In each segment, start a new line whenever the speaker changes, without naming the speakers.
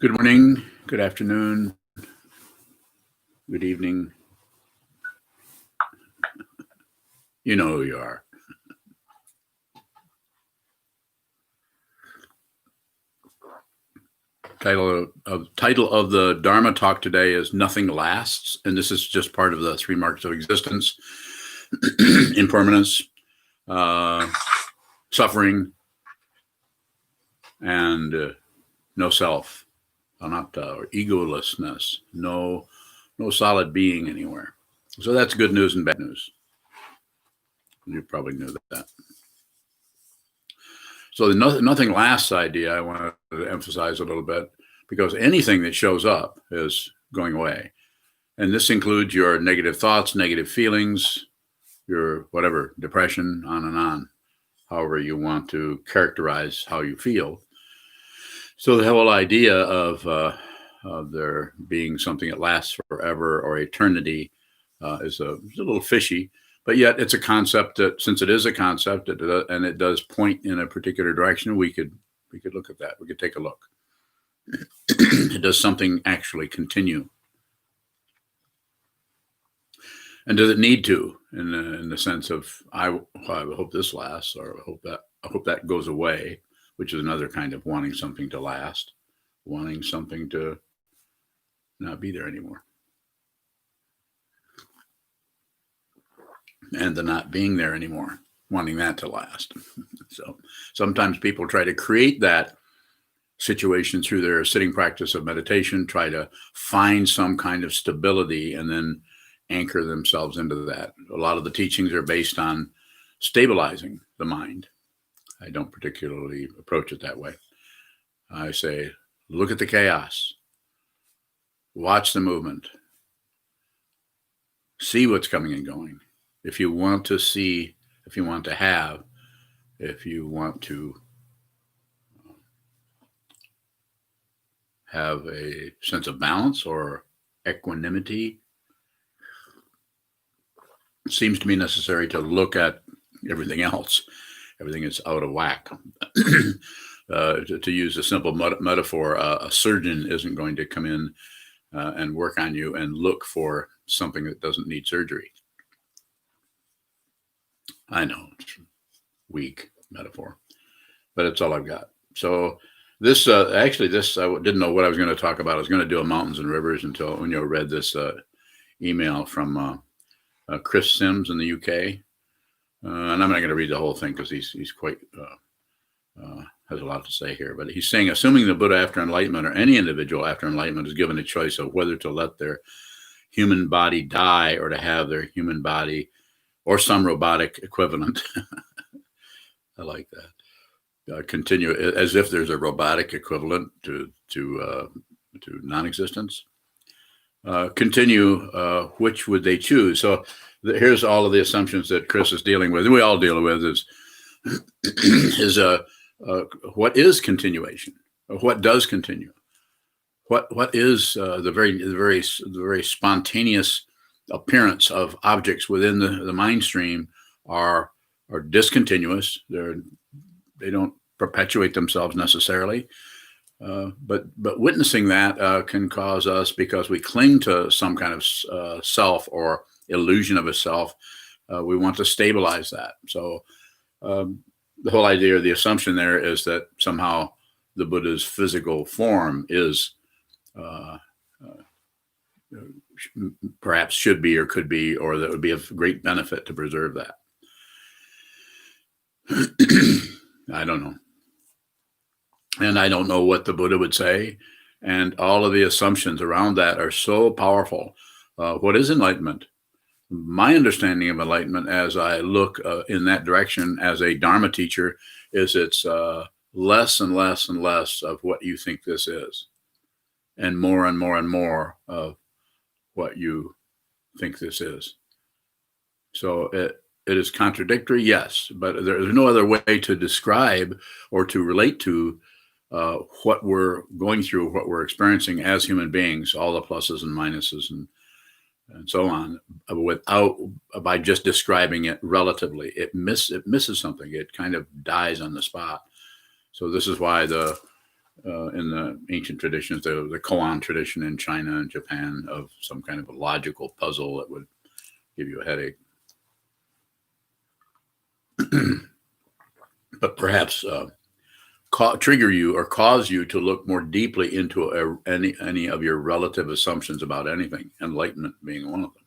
Good morning, good afternoon, good evening. You know who you are. Title of the Dharma talk today is Nothing Lasts, and this is just part of the three marks of existence: impermanence, uh, suffering, and no self, anatta, or egolessness. No solid being anywhere. So that's good news and bad news. You probably knew that. So the nothing lasts idea I want to emphasize a little bit, because anything that shows up is going away. And this includes your negative thoughts, negative feelings, your whatever, depression, on, however you want to characterize how you feel. So the whole idea of there being something that lasts forever or eternity is a little fishy. But yet it's a concept that, since it is a concept and it does point in a particular direction, we could look at that. We could take a look. Does something actually continue? And does it need to, in the sense of I hope this lasts, or I hope that goes away, which is another kind of wanting something to last, wanting something to not be there anymore. And the not being there anymore, wanting that to last. So sometimes people try to create that situation through their sitting practice of meditation, try to find some kind of stability and then anchor themselves into that. A lot of the teachings are based on stabilizing the mind. I don't particularly approach it that way. I say, look at the chaos, watch the movement, see what's coming and going. If you want to see, if you want to have, if you want to have a sense of balance or equanimity, it seems to me necessary to look at everything else. Everything is out of whack. To use a simple metaphor, a surgeon isn't going to come in and work on you and look for something that doesn't need surgery. I know it's a weak metaphor, but it's all I've got. So this I didn't know what I was going to talk about. I was going to do a mountains and rivers until when you read this email from Chris Sims in the UK. And I'm not going to read the whole thing because he's quite has a lot to say here. But he's saying, assuming the Buddha after enlightenment or any individual after enlightenment is given a choice of whether to let their human body die or to have their human body or some robotic equivalent. I like that. Continue as if there's a robotic equivalent to non-existence. Continue. Which would they choose? So here's all of the assumptions that Chris is dealing with, and we all deal with. Is what is continuation? What does continue? What is the very spontaneous appearance of objects within the mind stream are discontinuous. They don't perpetuate themselves necessarily, but witnessing that can cause us, because we cling to some kind of self or illusion of a self. We want to stabilize that. So the whole idea, or the assumption there, is that somehow the Buddha's physical form is perhaps should be or could be, or that would be of great benefit to preserve that. I don't know. And I don't know what the Buddha would say. And all of the assumptions around that are so powerful. What is enlightenment? My understanding of enlightenment, as I look in that direction as a Dharma teacher, is it's less and less and less of what you think this is, and more and more of what you think this is. So it is contradictory, yes, but there's no other way to describe or to relate to what we're going through, what we're experiencing as human beings, all the pluses and minuses and so on, by just describing it relatively. It misses something. It kind of dies on the spot. So this is why the in the ancient traditions, the koan tradition in China and Japan, of some kind of a logical puzzle that would give you a headache. But perhaps trigger you or cause you to look more deeply into any of your relative assumptions about anything, enlightenment being one of them.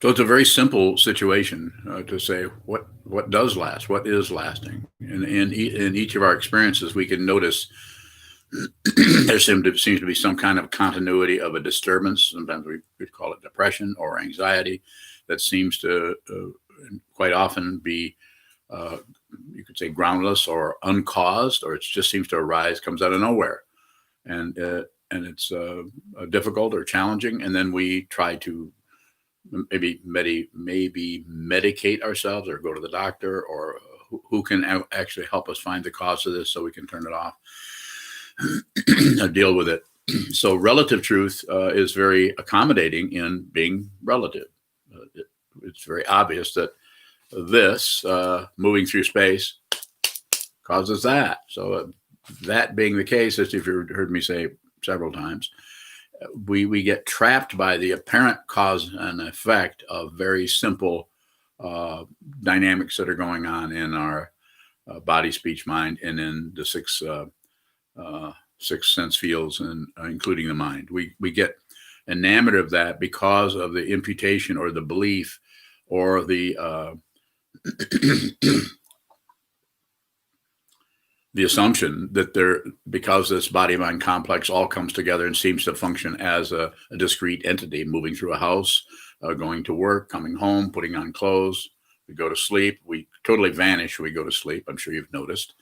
So it's a very simple situation to say what does last, what is lasting. And in each of our experiences, we can notice there seems to be some kind of continuity of a disturbance. Sometimes we call it depression or anxiety that seems to quite often be, you could say, groundless or uncaused, or it just seems to arise, comes out of nowhere. And it's difficult or challenging. And then we try to maybe medicate ourselves or go to the doctor, or who can actually help us find the cause of this so we can turn it off. Deal with it. So relative truth is very accommodating in being relative. It's very obvious that this moving through space causes that. So that being the case, as you've heard me say several times, we get trapped by the apparent cause and effect of very simple dynamics that are going on in our body, speech, mind, and in the six sense fields, and including the mind. We get enamored of that because of the imputation or the belief or the the assumption that because this body-mind complex all comes together and seems to function as a discrete entity, moving through a house, going to work, coming home, putting on clothes, we go to sleep, we totally vanish when we go to sleep. I'm sure you've noticed.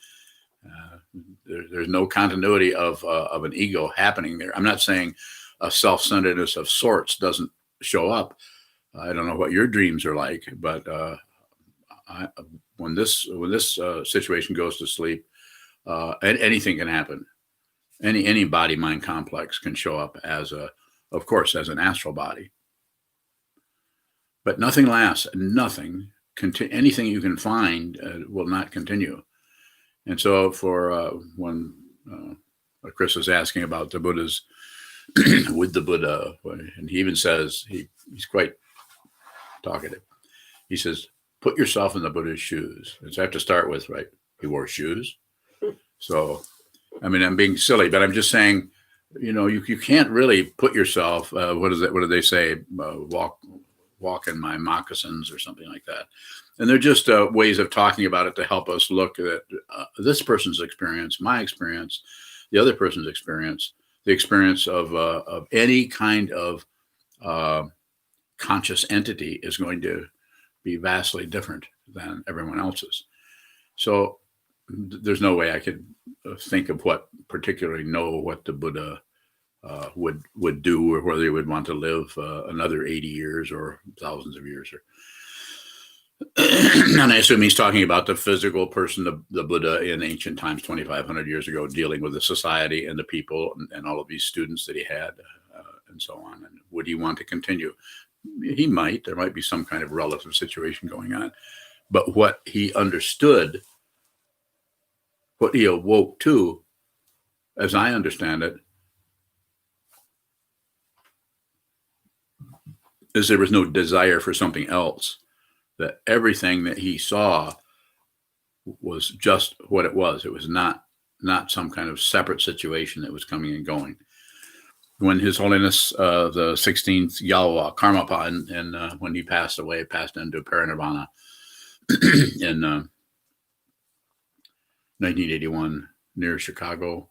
There's no continuity of an ego happening there. I'm not saying a self-centeredness of sorts doesn't show up. I don't know what your dreams are like, but when this situation goes to sleep, anything can happen. Any body-mind complex can show up of course, as an astral body. But nothing lasts. Nothing. Anything you can find will not continue. And so for when Chris is asking about the Buddha's, with the Buddha, and he even says, he's quite talkative. He says, put yourself in the Buddha's shoes. So I have to start with, right, he wore shoes. So, I mean, I'm being silly, but I'm just saying, you can't really put yourself, what do they say? Walk in my moccasins or something like that. And they're just ways of talking about it to help us look at this person's experience, my experience, the other person's experience, the experience of any kind of conscious entity is going to be vastly different than everyone else's. So there's no way I could think of what the Buddha would do, or whether he would want to live another 80 years or thousands of years. And I assume he's talking about the physical person, the Buddha in ancient times, 2,500 years ago, dealing with the society and the people and all of these students that he had and so on. And would he want to continue? He might. There might be some kind of relative situation going on. But what he understood, what he awoke to, as I understand it, is there was no desire for something else. That everything that he saw was just what it was. It was not some kind of separate situation that was coming and going. When His Holiness the 16th Yalwa Karmapa, and when he passed away, passed into parinirvana in 1981 near Chicago,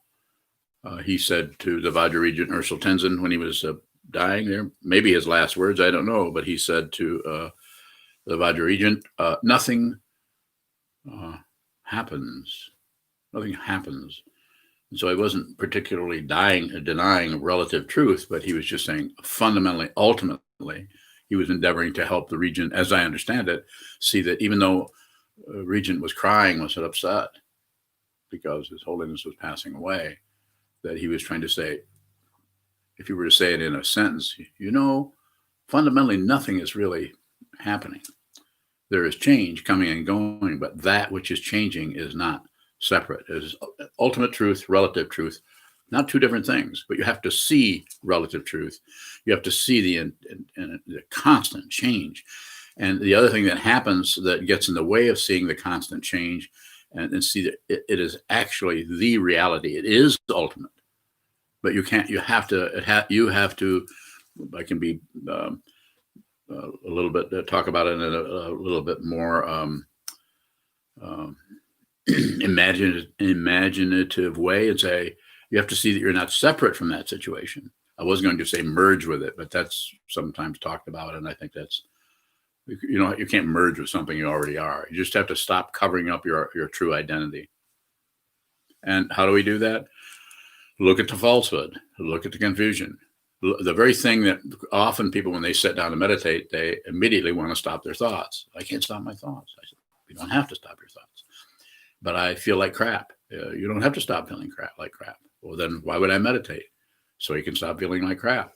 he said to the Vajra Regent Ursel Tenzin when he was dying there, maybe his last words, I don't know, but he said to the Vajra Regent, nothing happens. Nothing happens. And so he wasn't particularly denying relative truth, but he was just saying fundamentally, ultimately, he was endeavoring to help the regent, as I understand it, see that even though Regent was crying, was upset because His Holiness was passing away, that he was trying to say, if you were to say it in a sentence, fundamentally nothing is really happening. There is change coming and going, but that which is changing is not separate. It is ultimate truth, relative truth, not two different things, but you have to see relative truth. You have to see the constant change. And the other thing that happens that gets in the way of seeing the constant change and see that it is actually the reality. It is ultimate, but you have to, I can be a little bit, talk about it in a little bit more imaginative way and say, you have to see that you're not separate from that situation. I was going to say merge with it, but that's sometimes talked about. And I think that's, you can't merge with something you already are. You just have to stop covering up your true identity. And how do we do that? Look at the falsehood, look at the confusion. The very thing that often people, when they sit down to meditate, they immediately want to stop their thoughts. I can't stop my thoughts. I said, you don't have to stop your thoughts. But I feel like crap. You don't have to stop feeling like crap. Well, then why would I meditate? So you can stop feeling like crap.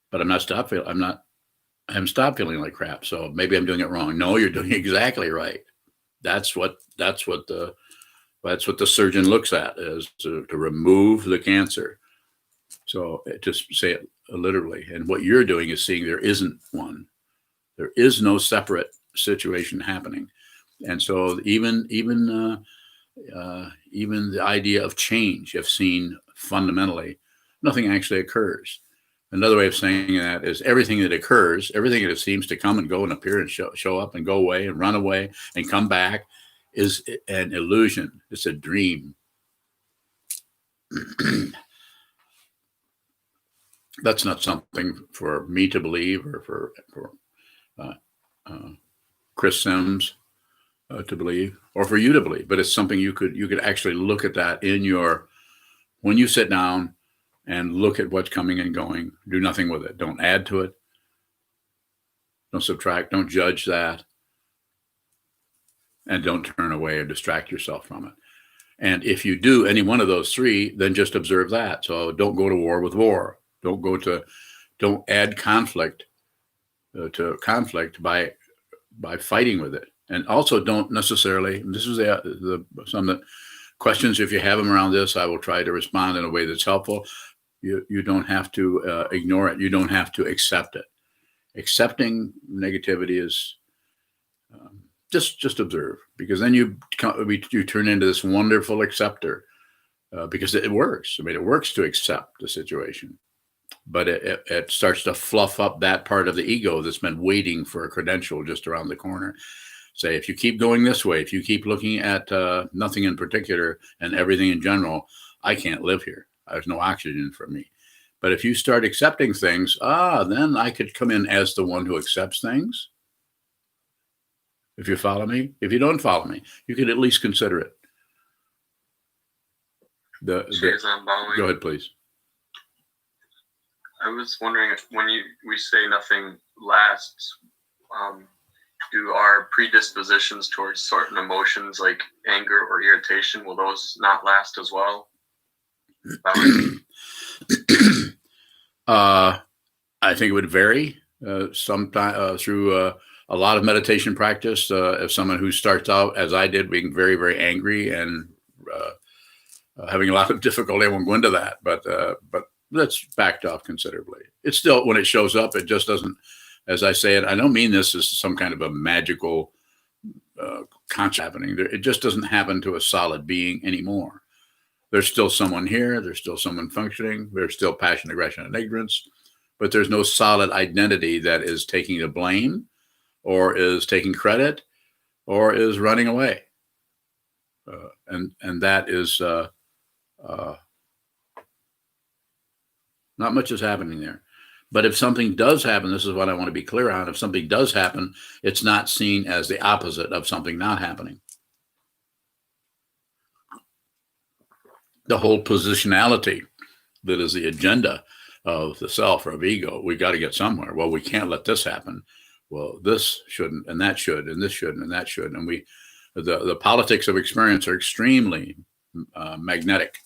But I haven't stopped feeling like crap. So maybe I'm doing it wrong. No, you're doing exactly right. That's what the surgeon looks at, is to remove the cancer. So just say it literally. And what you're doing is seeing there isn't one. There is no separate situation happening. And so even the idea of change, you've seen fundamentally, nothing actually occurs. Another way of saying that is everything that occurs, everything that seems to come and go and appear and show up and go away and run away and come back is an illusion. It's a dream. That's not something for me to believe or for Chris Sims to believe, or for you to believe, but it's something you could actually look at that when you sit down and look at what's coming and going. Do nothing with it. Don't add to it. Don't subtract. Don't judge that. And don't turn away or distract yourself from it. And if you do any one of those three, then just observe that. So don't go to war with war. Don't add conflict to conflict by fighting with it. And also don't necessarily, this is some of the questions, if you have them around this, I will try to respond in a way that's helpful. You don't have to ignore it. You don't have to accept it. Accepting negativity is just observe, because then you turn into this wonderful acceptor because it works. I mean, it works to accept the situation, but it starts to fluff up that part of the ego that's been waiting for a credential just around the corner. Say, if you keep going this way, if you keep looking at nothing in particular and everything in general, I can't live here. There's no oxygen for me. But if you start accepting things, then I could come in as the one who accepts things. If you follow me. If you don't follow me, you could at least consider it. Go ahead, please.
I was wondering, when we say nothing lasts, do our predispositions towards certain emotions like anger or irritation, will those not last as well?
I think it would vary. Sometimes through a lot of meditation practice, if someone who starts out, as I did, being very, very angry and having a lot of difficulty, I won't go into that, but that's backed off considerably. It's still, when it shows up, it just doesn't, as I say it, I don't mean this as some kind of a magical concept happening. It just doesn't happen to a solid being anymore. There's still someone here. There's still someone functioning. There's still passion, aggression, and ignorance, but there's no solid identity that is taking the blame or is taking credit or is running away. And that is, not much is happening there. But if something does happen, this is what I want to be clear on. If something does happen, it's not seen as the opposite of something not happening. The whole positionality that is the agenda of the self or of ego, we got to get somewhere. Well, we can't let this happen. Well, this shouldn't, and that should, and this shouldn't, and that should. And the politics of experience are extremely magnetic.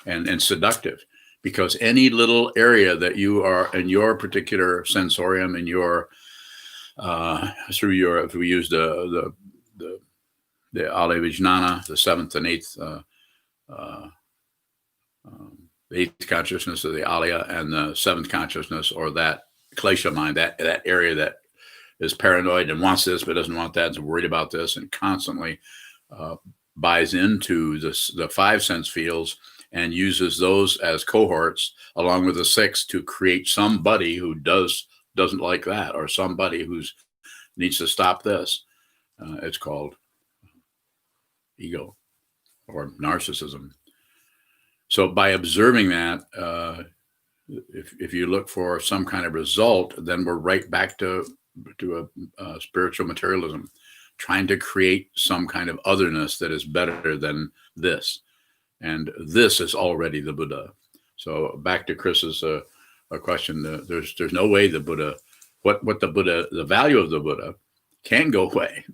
and seductive, because any little area that you are in your particular sensorium, in your through your, if we use the Alaya Vijnana, the seventh and eighth, the eighth consciousness of the Alaya, and the seventh consciousness, or that klesha mind, that area that is paranoid and wants this but doesn't want that, is worried about this, and constantly buys into the five sense fields and uses those as cohorts along with the six to create somebody who doesn't like that, or somebody who's needs to stop this. It's called ego or narcissism. So by observing that, if you look for some kind of result, then we're right back to a spiritual materialism, trying to create some kind of otherness that is better than this. And this is already the Buddha. So back to Chris's question, there's no way the Buddha, what the Buddha, the value of the Buddha can go away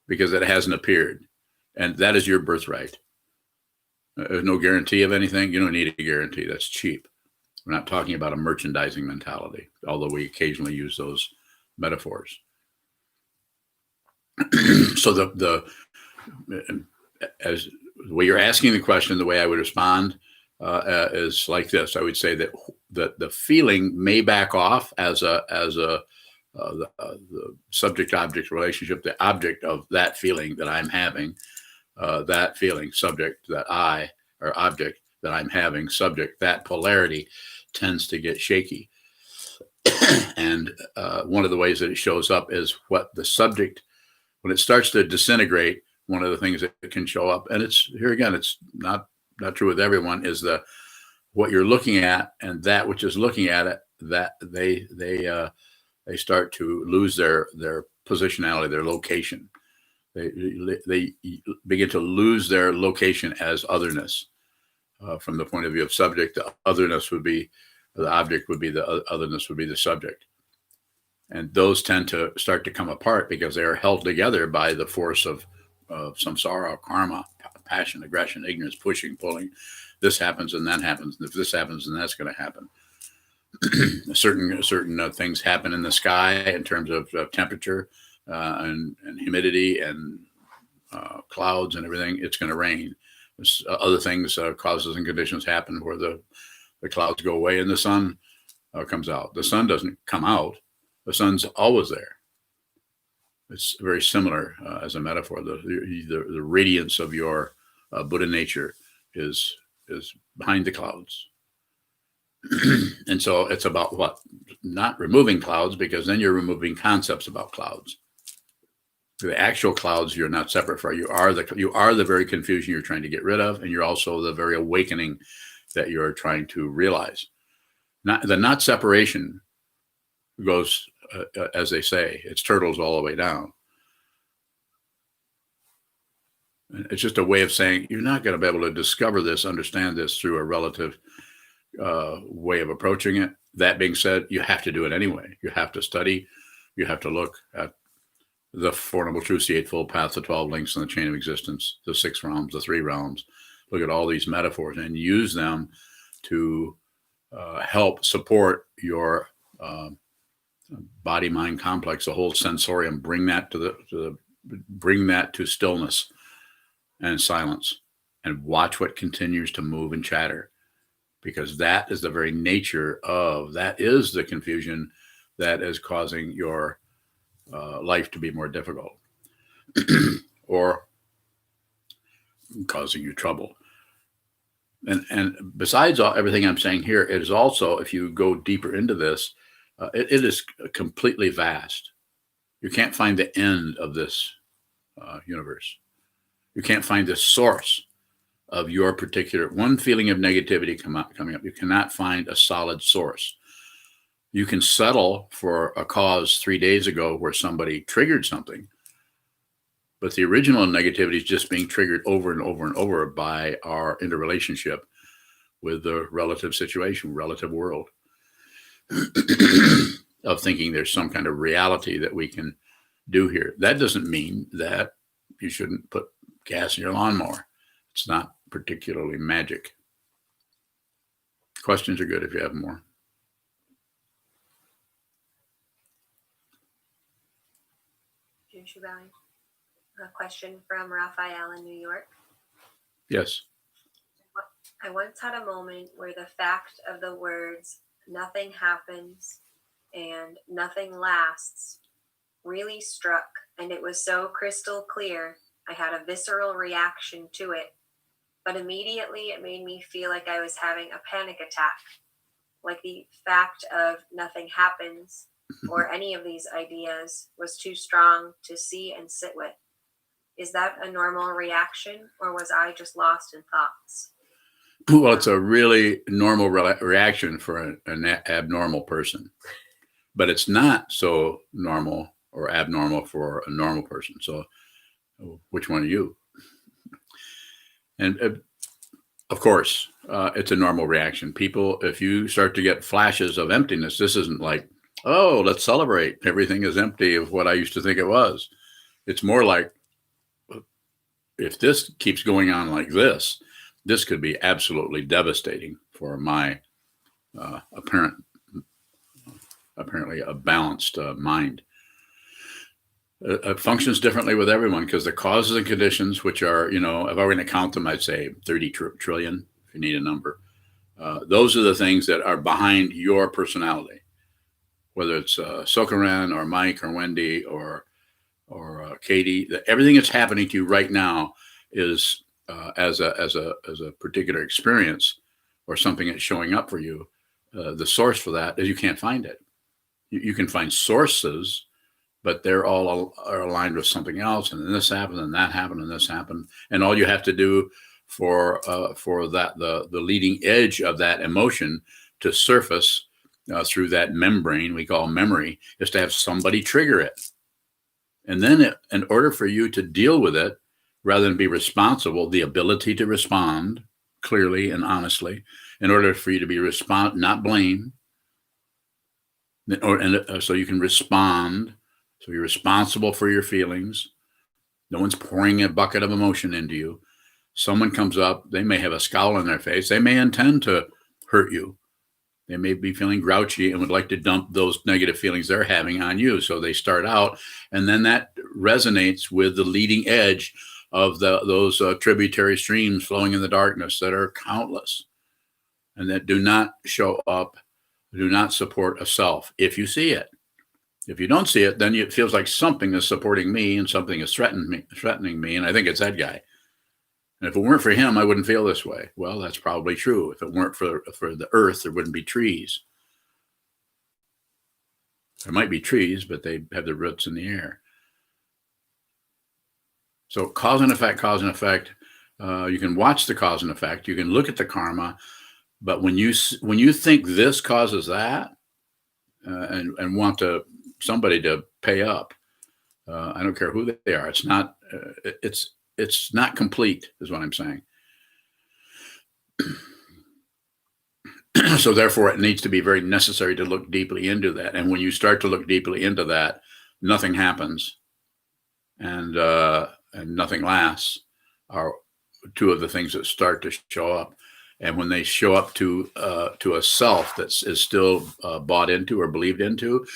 because it hasn't appeared. And that is your birthright. There's no guarantee of anything. You don't need a guarantee. That's cheap. We're not talking about a merchandising mentality, although we occasionally use those metaphors. So as the way you're asking the question, the way I would respond is like this. I would say that the feeling may back off as the subject-object relationship, the object of that feeling that I'm having, that feeling, subject, that I, or object that I'm having, subject, that polarity tends to get shaky. And one of the ways that it shows up is what the subject, when it starts to disintegrate, one of the things that can show up, and it's here again, it's not true with everyone, is what you're looking at, and that which is looking at it, that they start to lose their positionality, their location. They begin to lose their location as otherness. From the point of view of subject, the otherness would be the object, would be the otherness would be the subject. And those tend to start to come apart because they are held together by the force of samsara, karma, passion, aggression, ignorance, pushing, pulling. This happens and that happens. And if this happens, then that's going to happen. certain things happen in the sky in terms of temperature and humidity and clouds and everything. It's going to rain. Other things, causes and conditions happen where the clouds go away and the sun comes out. The sun doesn't come out. The sun's always there. It's very similar as a metaphor. The radiance of your Buddha nature is behind the clouds. And so it's about what? Not removing clouds, because then you're removing concepts about clouds. The actual clouds you're not separate from. You are the very confusion you're trying to get rid of, and you're also the very awakening that you're trying to realize. The not separation goes, as they say, it's turtles all the way down. It's just a way of saying you're not going to be able to discover this, understand this through a relative way of approaching it. That being said, you have to do it anyway. You have to study. You have to look at the Four Noble Truths, the Eightfold Path, the 12 links in the chain of existence, the 6 realms, the 3 realms. Look at all these metaphors and use them to help support your body-mind complex, the whole sensorium. Bring that to stillness and silence, and watch what continues to move and chatter, because that is the very nature of, that is the confusion that is causing your life to be more difficult or causing you trouble. And besides everything I'm saying here, it is also, if you go deeper into this, it is completely vast. You can't find the end of this universe. You can't find the source of your particular one feeling of negativity coming up. You cannot find a solid source. You can settle for a cause 3 days ago where somebody triggered something, but the original negativity is just being triggered over and over and over by our interrelationship with the relative situation, relative world, of thinking there's some kind of reality that we can do here. That doesn't mean that you shouldn't put gas in your lawnmower. It's not particularly magic. questions are good if you have more.
A question from Raphael in New York.
Yes.
I once had a moment where the fact of the words "nothing happens" and "nothing lasts" really struck, and it was so crystal clear. I had a visceral reaction to it, but immediately it made me feel like I was having a panic attack, like the fact of "nothing happens" or any of these ideas was too strong to see and sit with. Is that a normal reaction, or was I just lost in thoughts?
Well, it's a really normal reaction for an abnormal person, but it's not so normal or abnormal for a normal person. So which one are you? And of course, it's a normal reaction. People, if you start to get flashes of emptiness, this isn't like, oh, let's celebrate. Everything is empty of what I used to think it was. It's more like, if this keeps going on like this could be absolutely devastating for my apparently a balanced mind. It functions differently with everyone because the causes and conditions, which are, if I were going to count them, I'd say 30 trillion, if you need a number. Those are the things that are behind your personality, whether it's Sokuzan or Mike or Wendy or Katie. Everything that's happening to you right now is as a particular experience or something that's showing up for you. The source for that is you can't find it. You can find sources, but they're all are aligned with something else. And then this happened, and that happened, and this happened. And all you have to do for that the leading edge of that emotion to surface through that membrane we call memory is to have somebody trigger it. And then in order for you to deal with it, rather than be responsible, the ability to respond clearly and honestly, in order for you to be not blame, so you can respond. So you're responsible for your feelings. No one's pouring a bucket of emotion into you. Someone comes up, they may have a scowl on their face. They may intend to hurt you. They may be feeling grouchy and would like to dump those negative feelings they're having on you. So they start out, and then that resonates with the leading edge of those tributary streams flowing in the darkness that are countless and that do not show up, do not support a self if you see it. If you don't see it, then it feels like something is supporting me and something is threatening me, and I think it's that guy. And if it weren't for him, I wouldn't feel this way. Well, that's probably true. If it weren't for the earth, there wouldn't be trees. There might be trees, but they have their roots in the air. So cause and effect, cause and effect. You can watch the cause and effect. You can look at the karma. But when you think this causes that and want somebody to pay up, I don't care who they are. It's not. It's not complete, is what I'm saying. So therefore, it needs to be very necessary to look deeply into that. And when you start to look deeply into that, nothing happens, and nothing lasts are two of the things that start to show up. And when they show up to a self that is still bought into or believed into,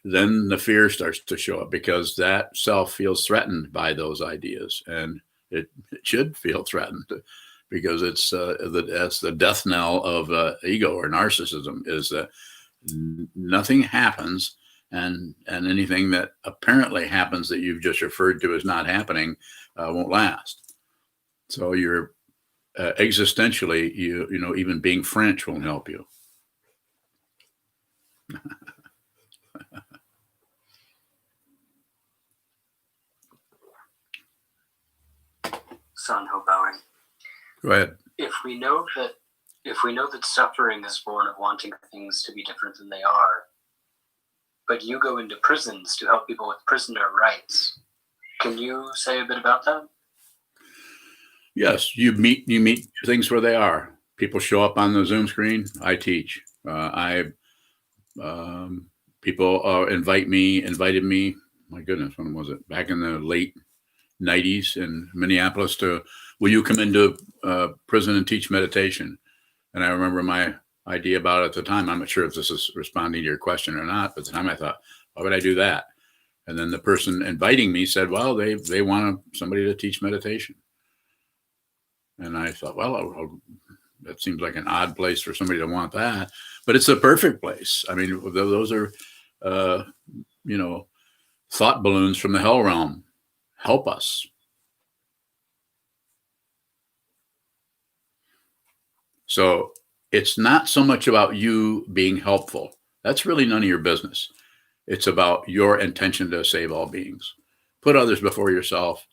then the fear starts to show up because that self feels threatened by those ideas, and it should feel threatened because it's the death knell of ego or narcissism is that nothing happens, and anything that apparently happens that you've just referred to as not happening won't last. So you're existentially, even being French won't help you.
Son Hobauer.
Go ahead.
If we know that suffering is born of wanting things to be different than they are, but you go into prisons to help people with prisoner rights, can you say a bit about that?
Yes, you meet things where they are. People show up on the Zoom screen. I teach. People invited me. My goodness, when was it? Back in the late 90s in Minneapolis will you come into prison and teach meditation? And I remember my idea about it at the time. I'm not sure if this is responding to your question or not, but at the time I thought, why would I do that? And then the person inviting me said, well, they want somebody to teach meditation. And I thought, well, that seems like an odd place for somebody to want that, but it's the perfect place. I mean, those are, thought balloons from the hell realm. Help us. So it's not so much about you being helpful. That's really none of your business. It's about your intention to save all beings. Put others before yourself.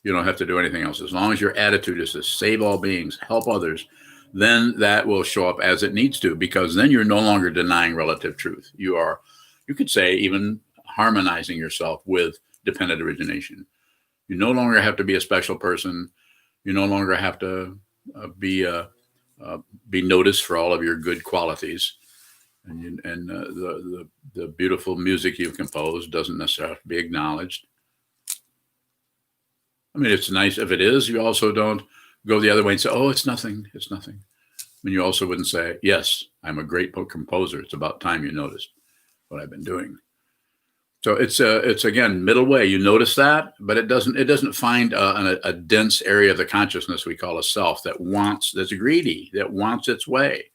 You don't have to do anything else. As long as your attitude is to save all beings, help others, then that will show up as it needs to, because then you're no longer denying relative truth. You could say, even harmonizing yourself with dependent origination. You no longer have to be a special person. You no longer have to be noticed for all of your good qualities. And the beautiful music you've composed doesn't necessarily have to be acknowledged. I mean, it's nice if it is. You also don't go the other way and say, oh, it's nothing. It's nothing. I mean, you also wouldn't say, yes, I'm a great composer. It's about time you noticed what I've been doing. So it's again, middle way. You notice that, but it doesn't find a dense area of the consciousness we call a self that's greedy, that wants its way.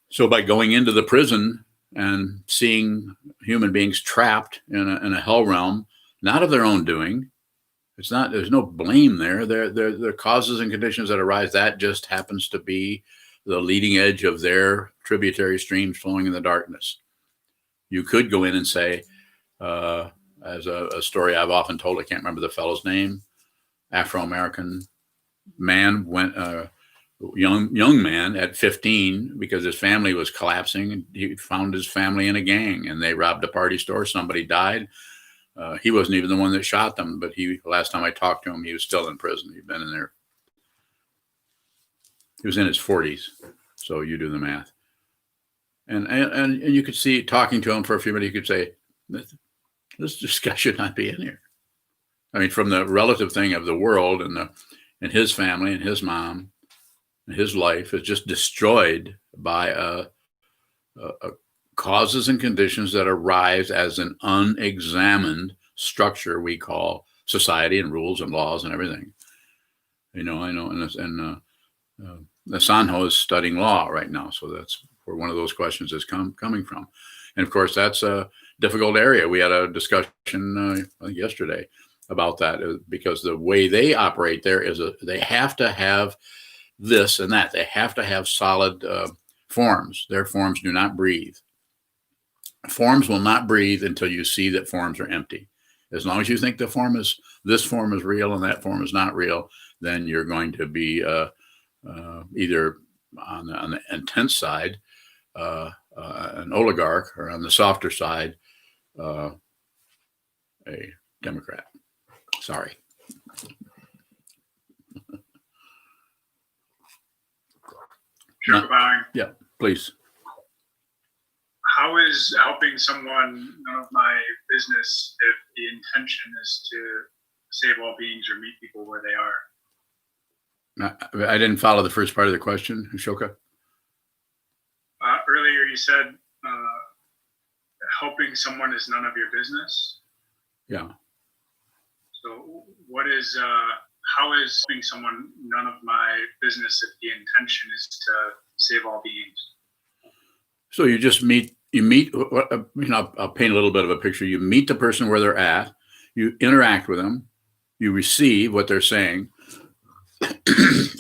So by going into the prison and seeing human beings trapped in a hell realm, not of their own doing, there's no blame there. They're causes and conditions that arise. That just happens to be the leading edge of their tributary streams flowing in the darkness. You could go in and say, as a story I've often told, I can't remember the fellow's name, Afro-American man went, young man at 15, because his family was collapsing. He found his family in a gang and they robbed a party store. Somebody died. He wasn't even the one that shot them, but last time I talked to him, he was still in prison. He'd been in there. He was in his 40s. So you do the math. And you could see, talking to him for a few minutes, you could say, this guy should not be in here. I mean, from the relative thing of the world and his family and his mom and his life is just destroyed by causes and conditions that arise as an unexamined structure we call society and rules and laws and everything. I know, and the Sanho is studying law right now, so that's where one of those questions is coming from. And of course, that's a difficult area. We had a discussion yesterday about that, because the way they operate there is they have to have this and that. They have to have solid forms. Their forms do not breathe. Forms will not breathe until you see that forms are empty. As long as you think this form is real and that form is not real, then you're going to be either on the intense side, an oligarch, or on the softer side, a Democrat. Sorry.
Sure, bowing.
Yeah, please.
How is helping someone none of my business if the intention is to save all beings or meet people where they are?
I didn't follow the first part of the question, Ashoka.
Earlier you said helping someone is none of your business.
Yeah.
So how is helping someone none of my business if the intention is to save all beings?
So you just meet, I'll paint a little bit of a picture. You meet the person where they're at, you interact with them, you receive what they're saying.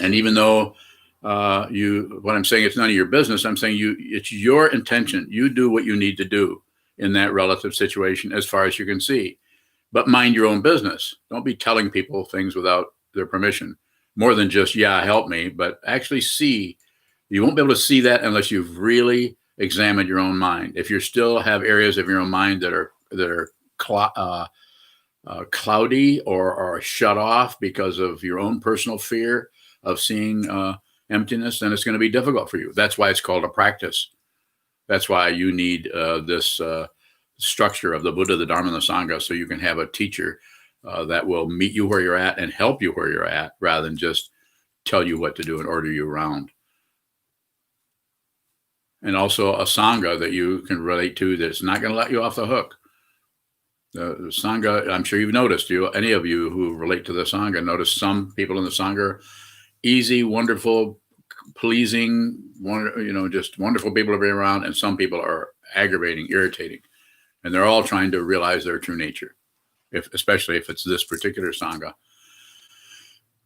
And even though what I'm saying, it's none of your business, I'm saying it's your intention. You do what you need to do in that relative situation as far as you can see, but mind your own business. Don't be telling people things without their permission, more than just, yeah, help me, but actually see. You won't be able to see that unless you've really examined your own mind. If you still have areas of your own mind that are cloudy or are shut off because of your own personal fear of seeing emptiness, then it's going to be difficult for you. That's why it's called a practice. That's why you need this structure of the Buddha, the Dharma, and the Sangha, so you can have a teacher that will meet you where you're at and help you where you're at, rather than just tell you what to do and order you around. and also a sangha that you can relate to that's not going to let you off the hook. The sangha, I'm sure you've noticed, any of you who relate to the sangha, notice some people in the sangha are easy, wonderful, pleasing, just wonderful people to be around, and some people are aggravating, irritating, and they're all trying to realize their true nature, especially if it's this particular sangha.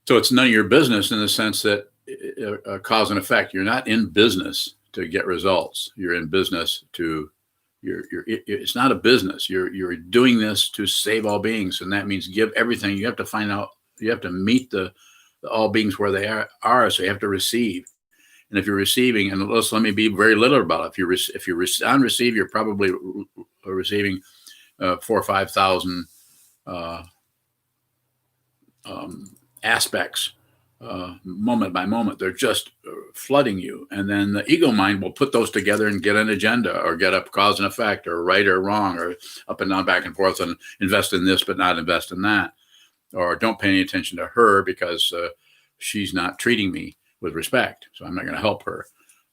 So it's none of your business in the sense that cause and effect. You're not in business to get results. You're in business to it's not a business. You're doing this to save all beings, and that means give everything. You have to find out. You have to meet the all beings where they are. So you have to receive. And if you're receiving, and let me be very literal about it. If you're on receive, you're probably receiving 4,000 or 5,000 aspects, moment by moment. They're just flooding you, and then the ego mind will put those together and get an agenda, or get up cause and effect, or right or wrong, or up and down, back and forth, and invest in this but not invest in that, or don't pay any attention to her because she's not treating me with respect, so I'm not going to help her.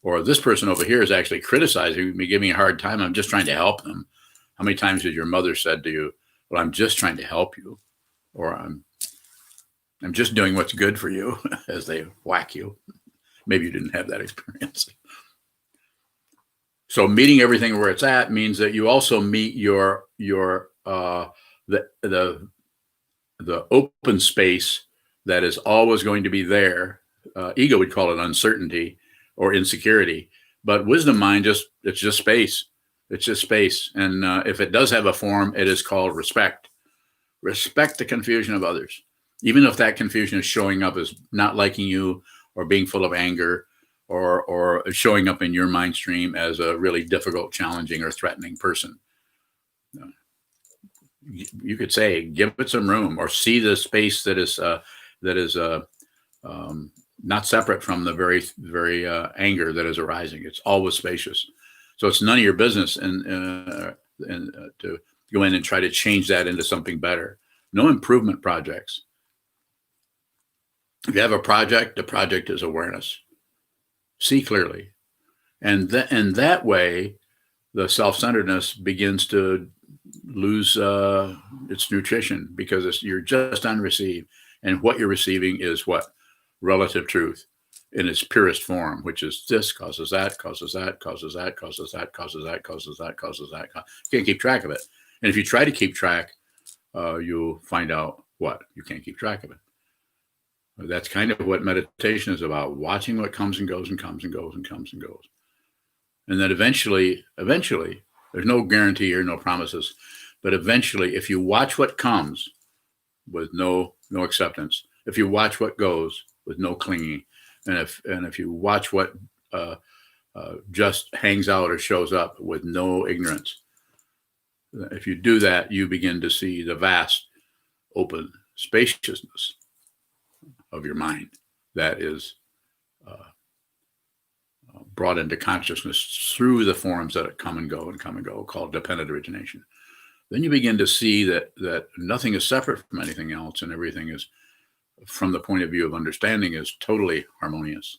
Or this person over here is actually criticizing me, giving me a hard time. I'm just trying to help them. How many times has your mother said to you, well, I'm just trying to help you, or I'm just doing what's good for you, as they whack you? Maybe you didn't have that experience. So meeting everything where it's at means that you also meet the open space that is always going to be there. Ego would call it uncertainty or insecurity, but wisdom mind it's just space. It's just space. And if it does have a form, it is called respect. Respect the confusion of others, even if that confusion is showing up as not liking you, or being full of anger, or showing up in your mind stream as a really difficult, challenging, or threatening person. You could say, give it some room, or see the space that is not separate from the very anger that is arising. It's always spacious. So it's none of your business and to go in and try to change that into something better. No improvement projects. If you have a project, the project is awareness. See clearly. And that way, the self-centeredness begins to lose its nutrition, because you're just on receive. And what you're receiving is what? Relative truth in its purest form, which is this causes that, causes that, causes that, causes that, causes that, causes that, causes that. You can't keep track of it. And if you try to keep track, you'll find out what? You can't keep track of it. That's kind of what meditation is about, watching what comes and goes and comes and goes and comes and goes. And then eventually, there's no guarantee or no promises, but eventually, if you watch what comes with no acceptance, if you watch what goes with no clinging, and if you watch what just hangs out or shows up with no ignorance, if you do that, you begin to see the vast open spaciousness of your mind that is brought into consciousness through the forms that come and go, called dependent origination. Then you begin to see that nothing is separate from anything else, and everything is, from the point of view of understanding, is totally harmonious.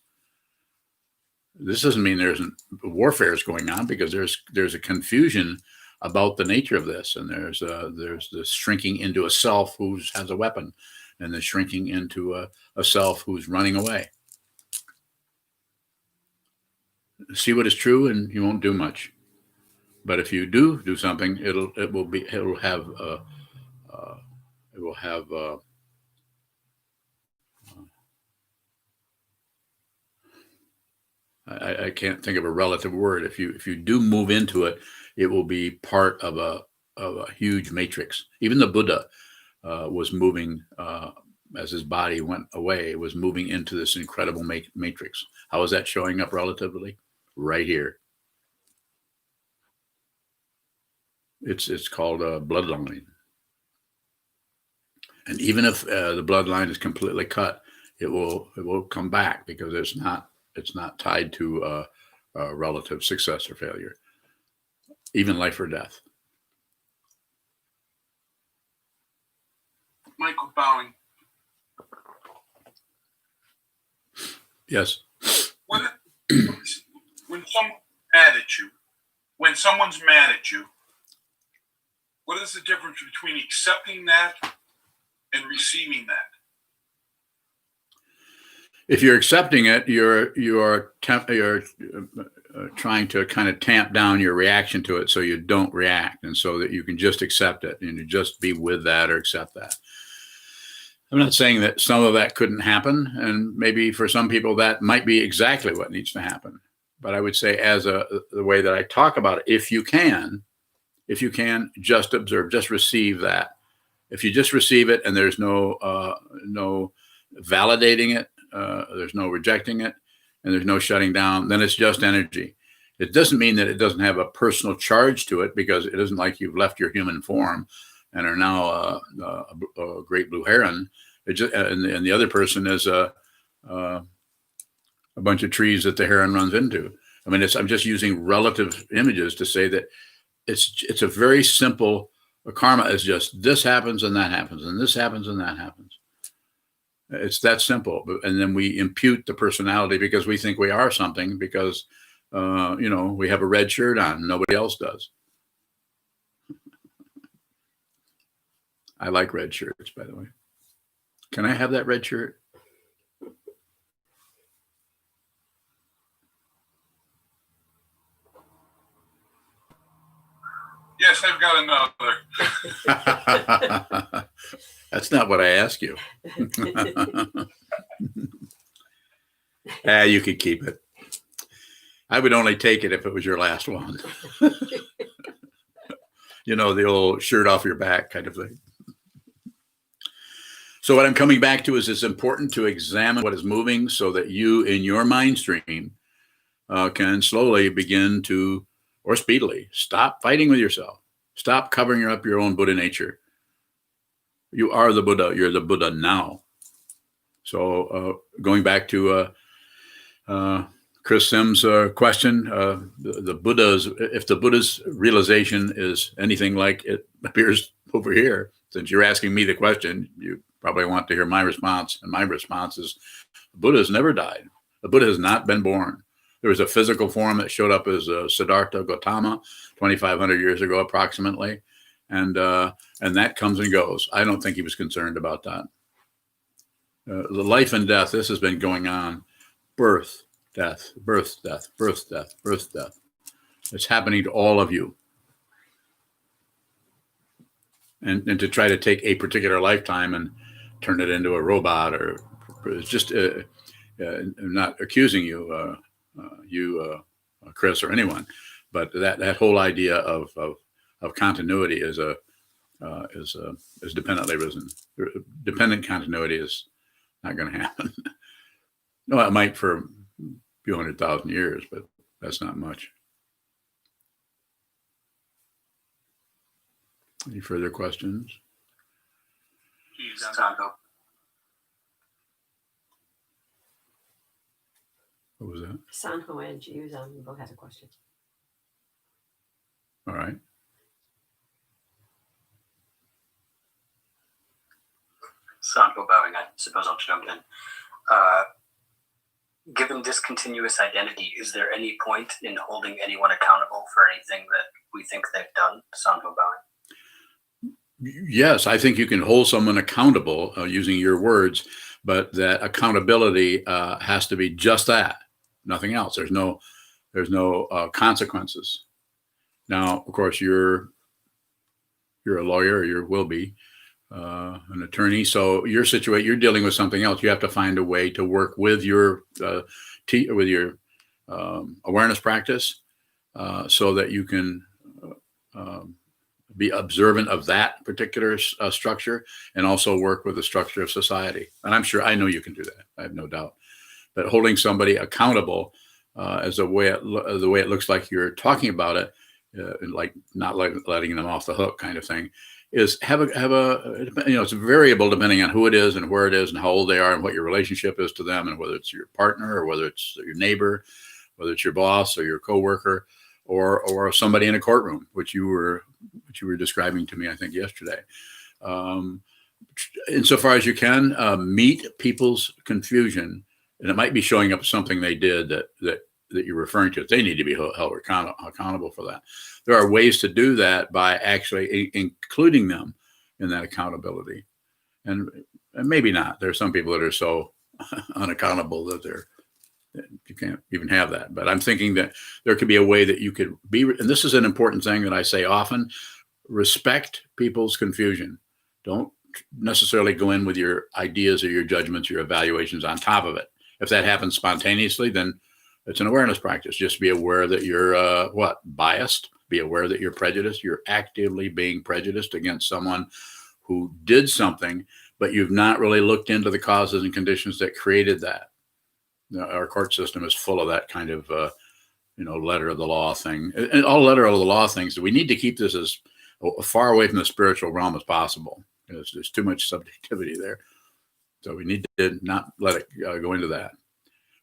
This doesn't mean there's warfare is going on, because there's a confusion about the nature of this, and there's the shrinking into a self who has a weapon, and the shrinking into a self who's running away. See what is true, and you won't do much. But if you do something, it will have I can't think of a relative word. If you do move into it, it will be part of a huge matrix. Even the Buddha was moving as his body went away, was moving into this incredible matrix. How is that showing up relatively? Right here. It's called a bloodline. And even if the bloodline is completely cut, it will come back, because it's not tied to relative success or failure, even life or death.
Michael Bowing.
Yes.
When mad at you, when someone's mad at you, what is the difference between accepting that and receiving that?
If you're accepting it, you're trying to kind of tamp down your reaction to it so you don't react, and so that you can just accept it and you just be with that or accept that. I'm not saying that some of that couldn't happen, and maybe for some people that might be exactly what needs to happen. But I would say, as the way that I talk about it, if you can just observe, just receive that. If you just receive it and there's no validating it, there's no rejecting it, and there's no shutting down, then it's just energy. It doesn't mean that it doesn't have a personal charge to it, because it isn't like you've left your human form and are now a great blue heron. It just, and the other person is a bunch of trees that the heron runs into. I mean, I'm just using relative images to say that it's a very simple. Karma is just this happens and that happens and this happens and that happens. It's that simple. And then we impute the personality because we think we are something, because we have a red shirt on, nobody else does. I like red shirts, by the way. Can I have that red shirt?
Yes, I've got another.
That's not what I asked you. You could keep it. I would only take it if it was your last one. The old shirt off your back kind of thing. So what I'm coming back to is it's important to examine what is moving so that you, in your mind stream, can slowly begin to, or speedily, stop fighting with yourself. Stop covering up your own Buddha nature. You are the Buddha. You're the Buddha now. So going back to Chris Sims' question, the Buddha's, if the Buddha's realization is anything like it appears over here, since you're asking me the question, you probably want to hear my response. And my response is, the Buddha has never died. The Buddha has not been born. There was a physical form that showed up as Siddhartha Gautama 2,500 years ago, approximately. And that comes and goes. I don't think he was concerned about that. The life and death, this has been going on. Birth, death, birth, death, birth, death, birth, death. It's happening to all of you. And to try to take a particular lifetime and turn it into a robot, or it's just, I'm not accusing you, Chris, or anyone, but that whole idea of continuity is dependently risen. Dependent continuity is not going to happen. No, it might for a few 100,000 years, but that's not much. Any further questions? What was that?
Sanho and Jiuzan both had a question.
All right.
Sanho bowing, I suppose I'll jump in. Given discontinuous identity, is there any point in holding anyone accountable for anything that we think they've done? Sanho bowing.
Yes, I think you can hold someone accountable using your words, but that accountability has to be just that, nothing else. There's no consequences. Now, of course, you're a lawyer, or you will be an attorney. So you're dealing with something else. You have to find a way to work with your awareness practice so that you can be observant of that particular structure, and also work with the structure of society. And I know you can do that. I have no doubt. But holding somebody accountable as the way it looks like you're talking about it, like not letting them off the hook kind of thing, is it's variable depending on who it is and where it is and how old they are and what your relationship is to them, and whether it's your partner or whether it's your neighbor, whether it's your boss or your coworker, or somebody in a courtroom, which you were describing to me, I think, yesterday. Insofar as you can, meet people's confusion, and it might be showing up something they did that that you're referring to, they need to be held accountable for that. There are ways to do that by actually including them in that accountability. And maybe not. There are some people that are so unaccountable that you can't even have that. But I'm thinking that there could be a way that you could be, and this is an important thing that I say often, respect people's confusion. Don't necessarily go in with your ideas or your judgments, your evaluations on top of it. If that happens spontaneously, then it's an awareness practice. Just be aware that you're biased. Be aware that you're prejudiced. You're actively being prejudiced against someone who did something, but you've not really looked into the causes and conditions that created that. Our court system is full of that kind of, letter of the law thing. And all letter of the law things, we need to keep this as far away from the spiritual realm as possible. There's too much subjectivity there. So we need to not let it go into that.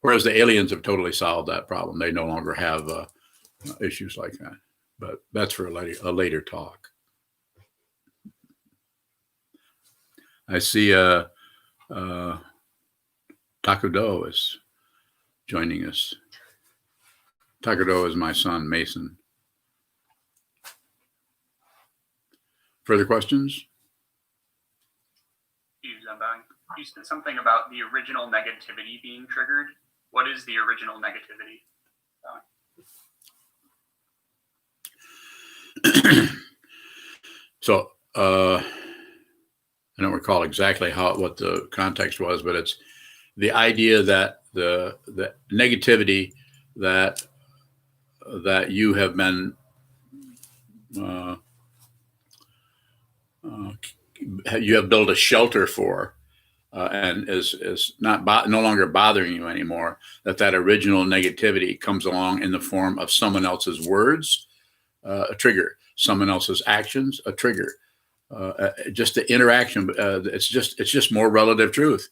Whereas the aliens have totally solved that problem. They no longer have issues like that. But that's for a later talk. I see Takudo is joining us. Takudo is my son, Mason. Further questions?
You said something about the original negativity being triggered. What is the original negativity?
So I don't recall exactly what the context was, but it's the idea that the negativity that you have been you have built a shelter for, and is no longer bothering you anymore. That original negativity comes along in the form of someone else's words, a trigger, someone else's actions, a trigger. Just the interaction. It's just more relative truth.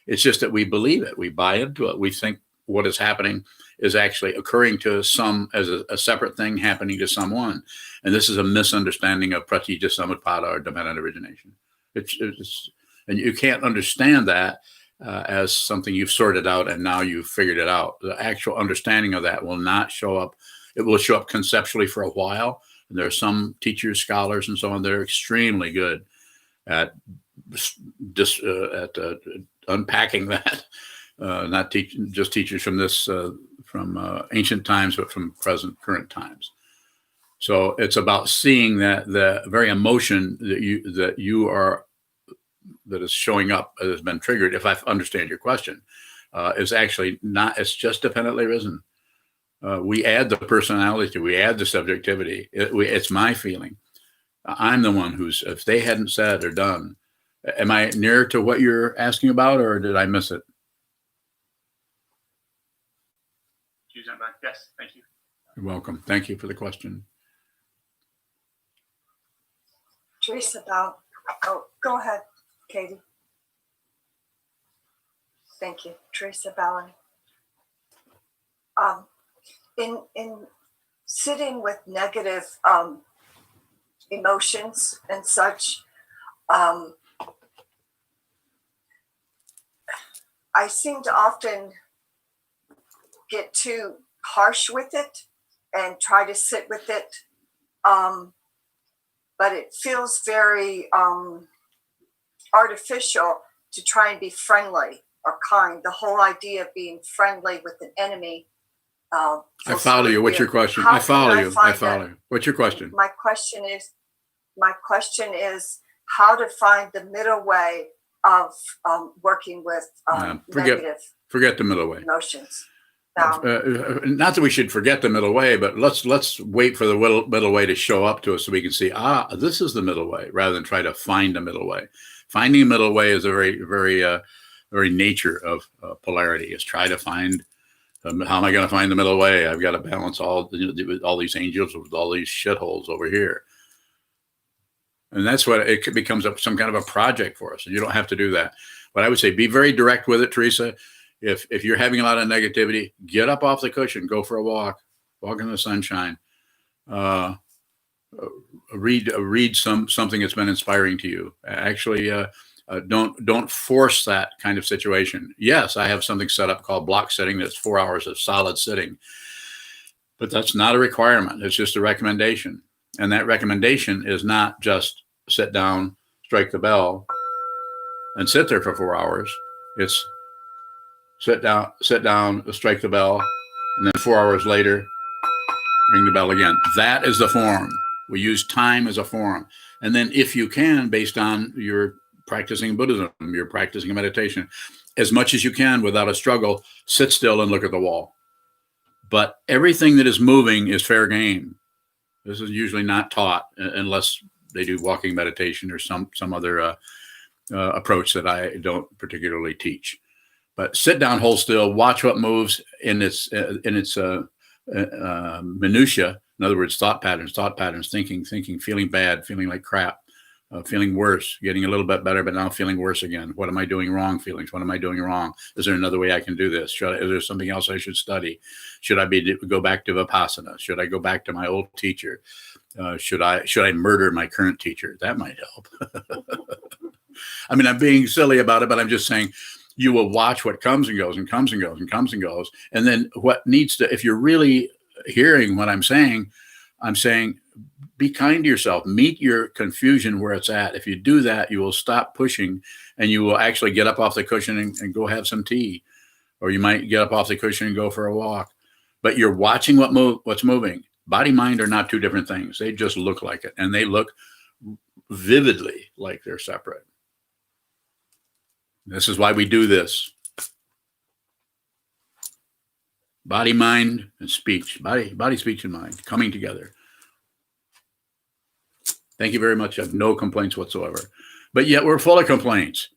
It's just that we believe it. We buy into it. We think what is happening is actually occurring to some as a separate thing happening to someone. And this is a misunderstanding of pratitya samutpada, or dependent origination. And you can't understand that as something you've sorted out and now you've figured it out. The actual understanding of that will not show up. It will show up conceptually for a while. And there are some teachers, scholars, and so on that are extremely good at unpacking that. Not just teachers from ancient times, but from current times. So it's about seeing that the very emotion that is showing up has been triggered. If I understand your question, is actually not. It's just dependently risen. We add the personality, we add the subjectivity. It's my feeling. I'm the one who's. If they hadn't said or done, am I near to what you're asking about, or did I miss it?
Yes, thank you.
You're welcome. Thank you for the question.
Teresa, go ahead, Katie. Thank you, Teresa Ballin. In sitting with negative emotions and such, I seem to often get too harsh with it and try to sit with it. But it feels very artificial to try and be friendly or kind. The whole idea of being friendly with an enemy.
I follow you. What's your question? I follow you. What's your question?
My question is how to find the middle way of working with negative.
Forget the middle way.
Emotions.
Not that we should forget the middle way, but let's wait for the middle way to show up to us so we can see, this is the middle way, rather than try to find a middle way. Finding a middle way is a very nature of polarity, is try to find, how am I going to find the middle way? I've got to balance all these angels with all these shitholes over here. And that's what it becomes some kind of a project for us. And you don't have to do that. But I would say be very direct with it, Teresa. If you're having a lot of negativity, get up off the cushion, go for a walk in the sunshine, read something that's been inspiring to you. Actually, Don't force that kind of situation. Yes, I have something set up called block sitting. That's 4 hours of solid sitting, but that's not a requirement. It's just a recommendation. And that recommendation is not just sit down, strike the bell, and sit there for 4 hours. It's sit down, strike the bell, and then 4 hours later, ring the bell again. That is the form. We use time as a form. And then if you can, based on your practicing Buddhism, you're practicing meditation, as much as you can without a struggle, sit still and look at the wall. But everything that is moving is fair game. This is usually not taught unless they do walking meditation or some other approach that I don't particularly teach. But sit down, hold still, watch what moves in its minutia. In other words, thought patterns, thinking, feeling bad, feeling like crap, feeling worse, getting a little bit better, but now feeling worse again. What am I doing wrong? Feelings. What am I doing wrong? Is there another way I can do this? Is there something else I should study? Should I go back to Vipassana? Should I go back to my old teacher? Should I murder my current teacher? That might help. I mean, I'm being silly about it, but I'm just saying you will watch what comes and goes and comes and goes and comes and goes. And then what needs to, if you're really hearing what I'm saying, be kind to yourself. Meet your confusion where it's at. If you do that, you will stop pushing and you will actually get up off the cushion and go have some tea. Or you might get up off the cushion and go for a walk. But you're watching what's moving. Body, mind are not two different things. They just look like it. And they look vividly like they're separate. This is why we do this. Body, mind, and speech. Body, speech, and mind coming together. Thank you very much. I have no complaints whatsoever. But yet we're full of complaints.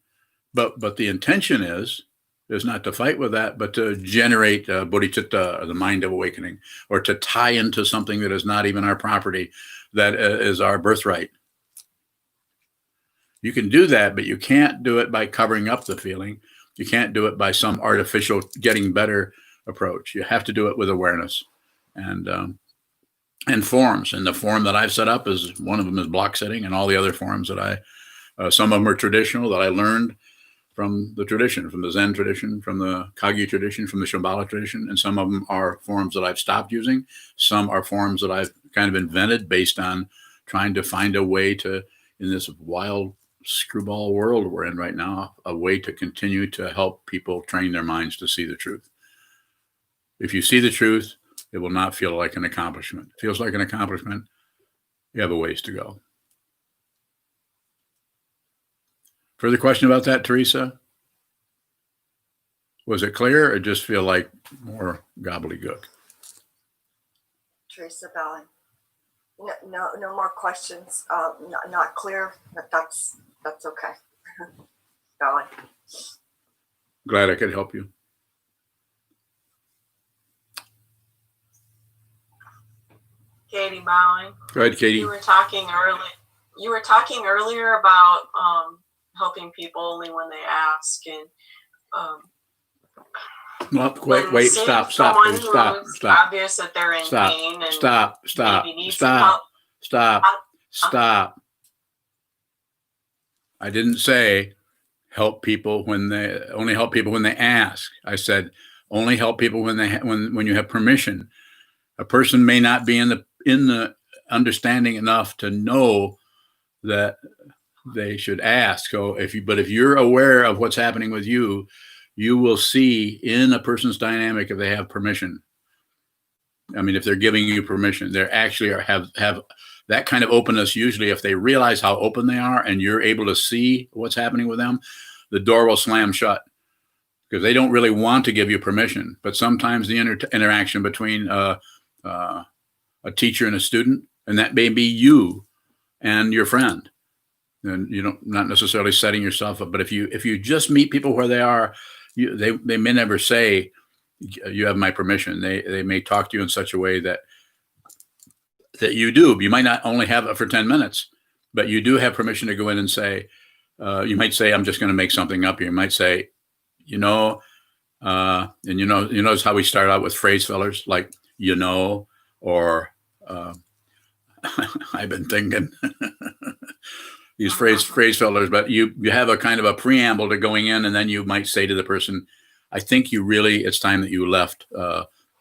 But the intention is not to fight with that, but to generate bodhicitta, or the mind of awakening, or to tie into something that is not even our property, that is our birthright. You can do that, but you can't do it by covering up the feeling. You can't do it by some artificial getting better approach. You have to do it with awareness and forms. And the form that I've set up is one of them is block setting, and all the other forms that some of them are traditional that I learned from the tradition, from the Zen tradition, from the Kagyu tradition, from the Shambhala tradition, and some of them are forms that I've stopped using. Some are forms that I've kind of invented based on trying to find a way to, in this wild screwball world we're in right now, a way to continue to help people train their minds to see the truth. If you see the truth, it will not feel like an accomplishment. It feels like an accomplishment, you have a ways to go. Further question about that, Teresa? Was it clear or just feel like more gobbledygook?
Teresa Bowling. No more questions. Not clear, but that's okay. Bowling.
Glad I could help you.
Katie Bowling.
Go ahead, Katie.
You were talking earlier about helping people only when they ask, and
Well, wait, stop.
It's obvious that they're in pain and maybe need some help.
Stop. I didn't say help people when they ask. I said only help people when you have permission. A person may not be in the understanding enough to know that they should ask. So if you're aware of what's happening with you, you will see in a person's dynamic if they have permission. I mean, if they're giving you permission, they actually have that kind of openness. Usually if they realize how open they are and you're able to see what's happening with them, the door will slam shut because they don't really want to give you permission. But sometimes the interaction between a teacher and a student, and that may be you and your friend, and not necessarily setting yourself up, but if you just meet people where they are, they may never say you have my permission. They may talk to you in such a way that you do. You might not only have it for 10 minutes, but you do have permission to go in and say, you might say, I'm just going to make something up here. You might say, and notice how we start out with phrase fillers like, or I've been thinking, these phrase fillers, but you have a kind of a preamble to going in, and then you might say to the person, I think it's time that you left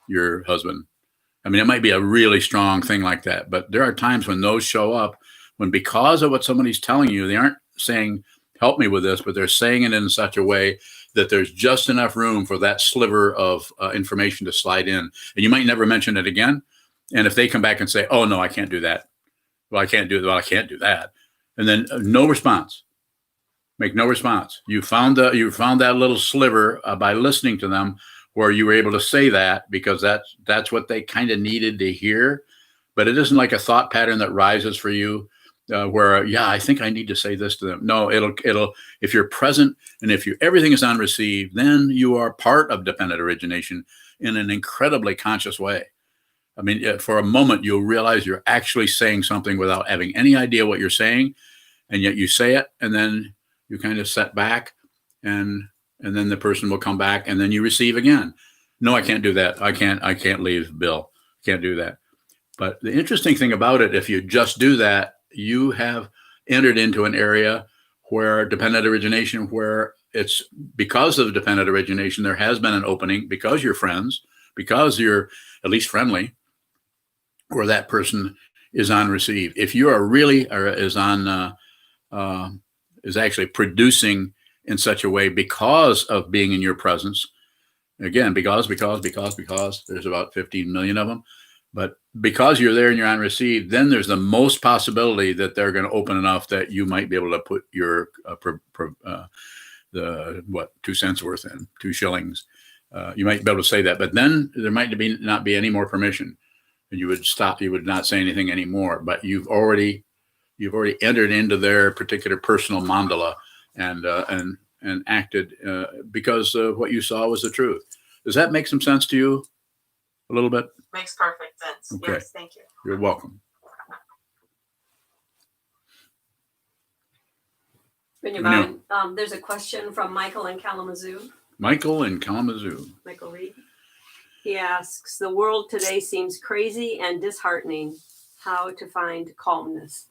your husband. I mean, it might be a really strong thing like that, but there are times when those show up when, because of what somebody's telling you, they aren't saying, help me with this, but they're saying it in such a way that there's just enough room for that sliver of information to slide in. And you might never mention it again. And if they come back and say, oh, no, I can't do that. Well, I can't do that. And then no response. Make no response. You found that little sliver by listening to them where you were able to say that, because that's what they kind of needed to hear. But it isn't like a thought pattern that rises for you where, I think I need to say this to them. No, it'll if you're present and if everything is on receive, then you are part of dependent origination in an incredibly conscious way. I mean, for a moment, you'll realize you're actually saying something without having any idea what you're saying. And yet you say it, and then you kind of set back, and then the person will come back, and then you receive again. No, I can't do that. I can't leave, Bill. Can't do that. But the interesting thing about it, if you just do that, you have entered into an area where dependent origination, where it's because of dependent origination, there has been an opening because you're friends, because you're at least friendly, where that person is on receive. If you are really is actually producing in such a way because of being in your presence, again, because there's about 15 million of them, but because you're there and you're on receive, then there's the most possibility that they're going to open enough that you might be able to put your 2 cents worth in, 2 shillings. You might be able to say that, but then there might not be any more permission, and you would stop. You would not say anything anymore. But you've already entered into their particular personal mandala and acted because what you saw was the truth. Does that make some sense to you? A little bit?
Makes perfect sense.
Okay.
Yes, thank you.
You're welcome.
There's a question from Michael in Kalamazoo.
Michael in Kalamazoo.
Michael Reed. He asks, the world today seems crazy and disheartening. How to find calmness?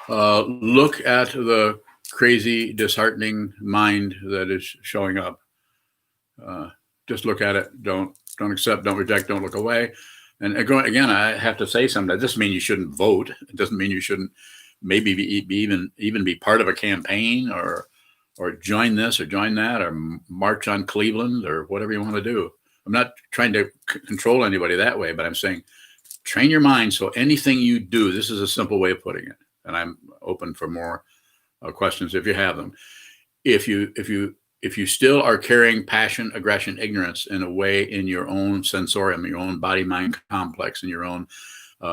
Look at the crazy, disheartening mind that is showing up. Just look at it. Don't accept, don't reject, don't look away. And again, I have to say something. That doesn't mean you shouldn't vote. It doesn't mean you shouldn't maybe even be part of a campaign or join this or join that or march on Cleveland or whatever you want to do. I'm not trying to control anybody that way, but I'm saying train your mind so anything you do, this is a simple way of putting it, and I'm open for more questions if you have them. If you still are carrying passion, aggression, ignorance in a way in your own sensorium, your own body-mind complex, in your own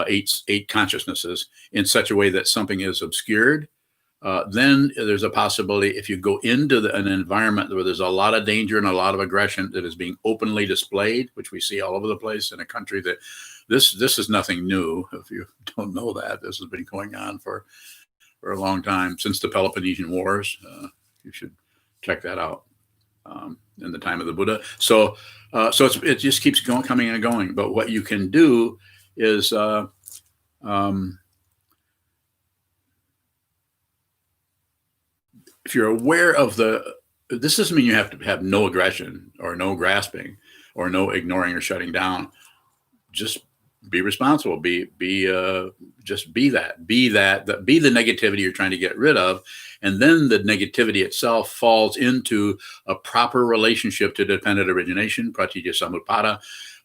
eight consciousnesses in such a way that something is obscured, then there's a possibility if you go into an environment where there's a lot of danger and a lot of aggression that is being openly displayed, which we see all over the place in a country that this is nothing new. If you don't know that, this has been going on for a long time, since the Peloponnesian Wars. You should check that out in the time of the Buddha. So it just keeps going, coming and going. But what you can do is if you're aware of this doesn't mean you have to have no aggression or no grasping or no ignoring or shutting down. Just be responsible. Just be that. Be the negativity you're trying to get rid of, and then the negativity itself falls into a proper relationship to dependent origination, pratitya samutpada,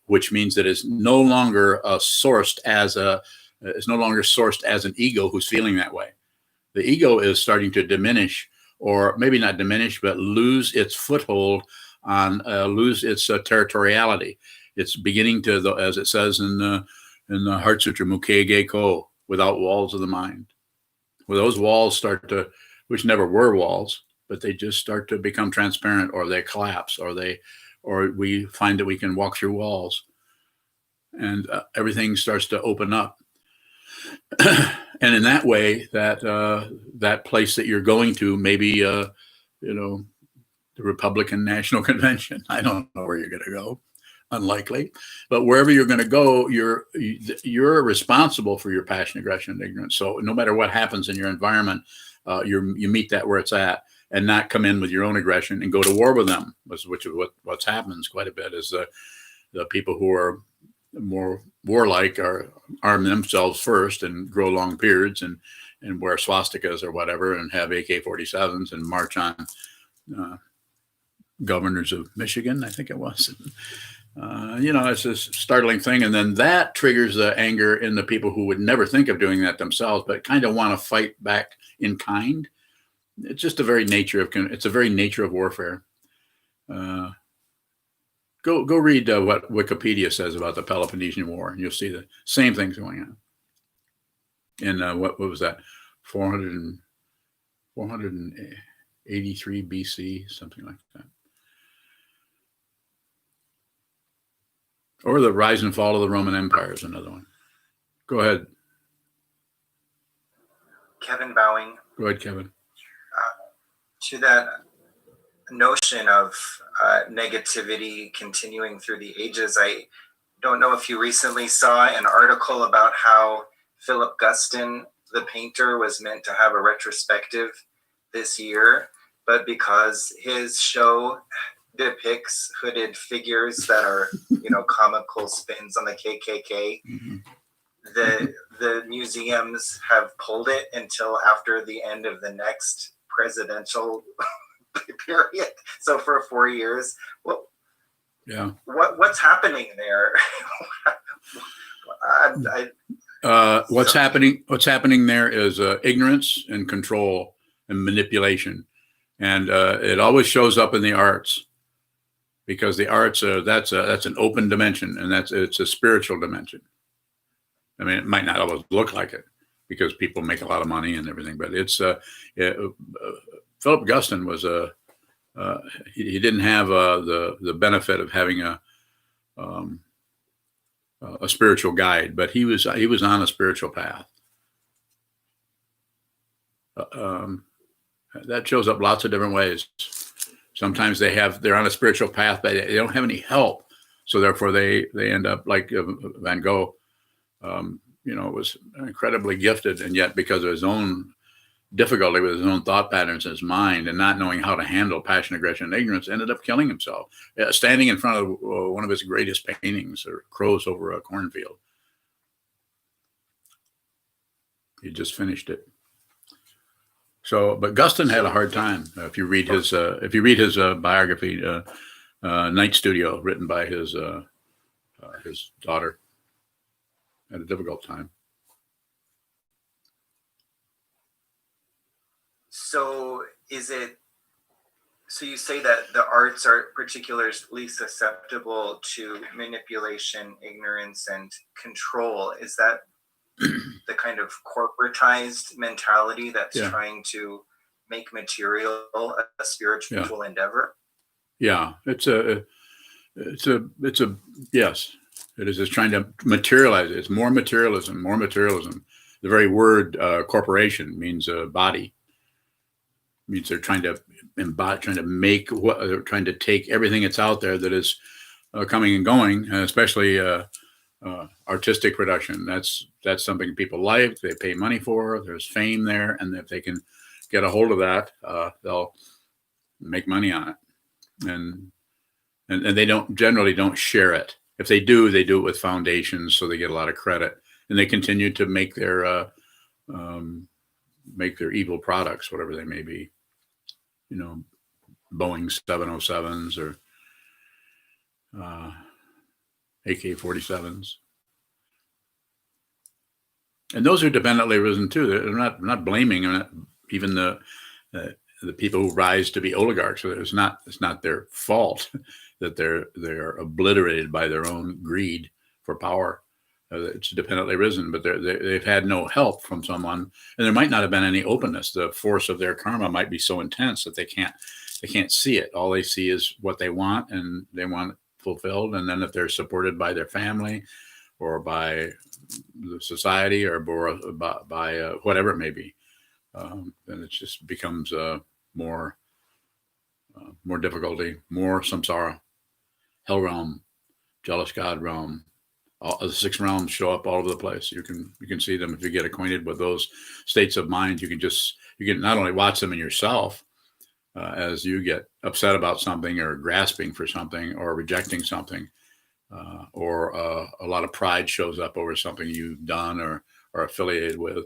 which means that it's no longer sourced as an ego who's feeling that way. The ego is starting to diminish, or maybe not diminish, but lose its foothold lose its territoriality. It's beginning to, as it says in the Heart Sutra, Mukhe Ge Ko, without walls of the mind. Well, those walls which never were walls, but they just start to become transparent, or they collapse, or we find that we can walk through walls, and everything starts to open up. And in that way, that place that you're going to, maybe the Republican National Convention, I don't know where you're going to go, unlikely. But wherever you're going to go, you're responsible for your passion, aggression, and ignorance. So no matter what happens in your environment, you meet that where it's at, and not come in with your own aggression and go to war with them. Which is what's happens quite a bit. Is the people who are more warlike arm themselves first and grow long beards and wear swastikas or whatever and have AK-47s and march on governors of Michigan, I think it was. It's a startling thing. And then that triggers the anger in the people who would never think of doing that themselves, but kind of want to fight back in kind. It's just the very nature of warfare. Go read what Wikipedia says about the Peloponnesian War, and you'll see the same things going on. In what was that? 483 BC, something like that. Or the rise and fall of the Roman Empire is another one. Go ahead.
Kevin Bowing.
Go ahead, Kevin.
To that notion of negativity continuing through the ages, I don't know if you recently saw an article about how Philip Guston, the painter, was meant to have a retrospective this year, but because his show depicts hooded figures that are, comical spins on the KKK,
Mm-hmm.
the museums have pulled it until after the end of the next presidential period. So for 4 years, what's happening there?
What's happening there is ignorance and control and manipulation, and it always shows up in the arts, because the arts that's an open dimension, and it's a spiritual dimension. I mean, it might not always look like it because people make a lot of money and everything, but it's Philip Guston was he didn't have the benefit of having a spiritual guide, but he was on a spiritual path. That shows up lots of different ways. Sometimes they're on a spiritual path, but they don't have any help, so therefore they end up like Van Gogh. Was incredibly gifted, and yet because of his own difficulty with his own thought patterns in his mind and not knowing how to handle passion, aggression, and ignorance, ended up killing himself, standing in front of one of his greatest paintings, or Crows Over a Cornfield. He just finished it. So, but Guston had a hard time. If you read his biography, Night Studio, written by his daughter, had a difficult time.
So you say that the arts are particularly susceptible to manipulation, ignorance, and control. Is that the kind of corporatized mentality that's trying to make material a spiritual endeavor?
Yeah, it's a yes, it is. It's trying to materialize it. It's more materialism. The very word corporation means body. It means they're trying to embody, they're trying to take everything that's out there that is coming and going, especially artistic production. That's something people like. They pay money for. There's fame there, and if they can get a hold of that, they'll make money on it. And they generally don't share it. If they do it with foundations, so they get a lot of credit, and they continue to make their evil products, whatever they may be. Boeing 707s or AK-47s. And those are dependently risen too. They're not blaming even the people who rise to be oligarchs. So it's not their fault that they're obliterated by their own greed for power. It's dependently risen, but they've had no help from someone, and there might not have been any openness. The force of their karma might be so intense that they can't see it. All they see is what they want, and they want it fulfilled. And then if they're supported by their family or by the society or by whatever it may be, then it just becomes more difficulty, more samsara, hell realm, jealous God realm. All the 6 realms show up all over the place. You can see them if you get acquainted with those states of mind. You can not only watch them in yourself as you get upset about something or grasping for something or rejecting something, or a lot of pride shows up over something you've done or are affiliated with.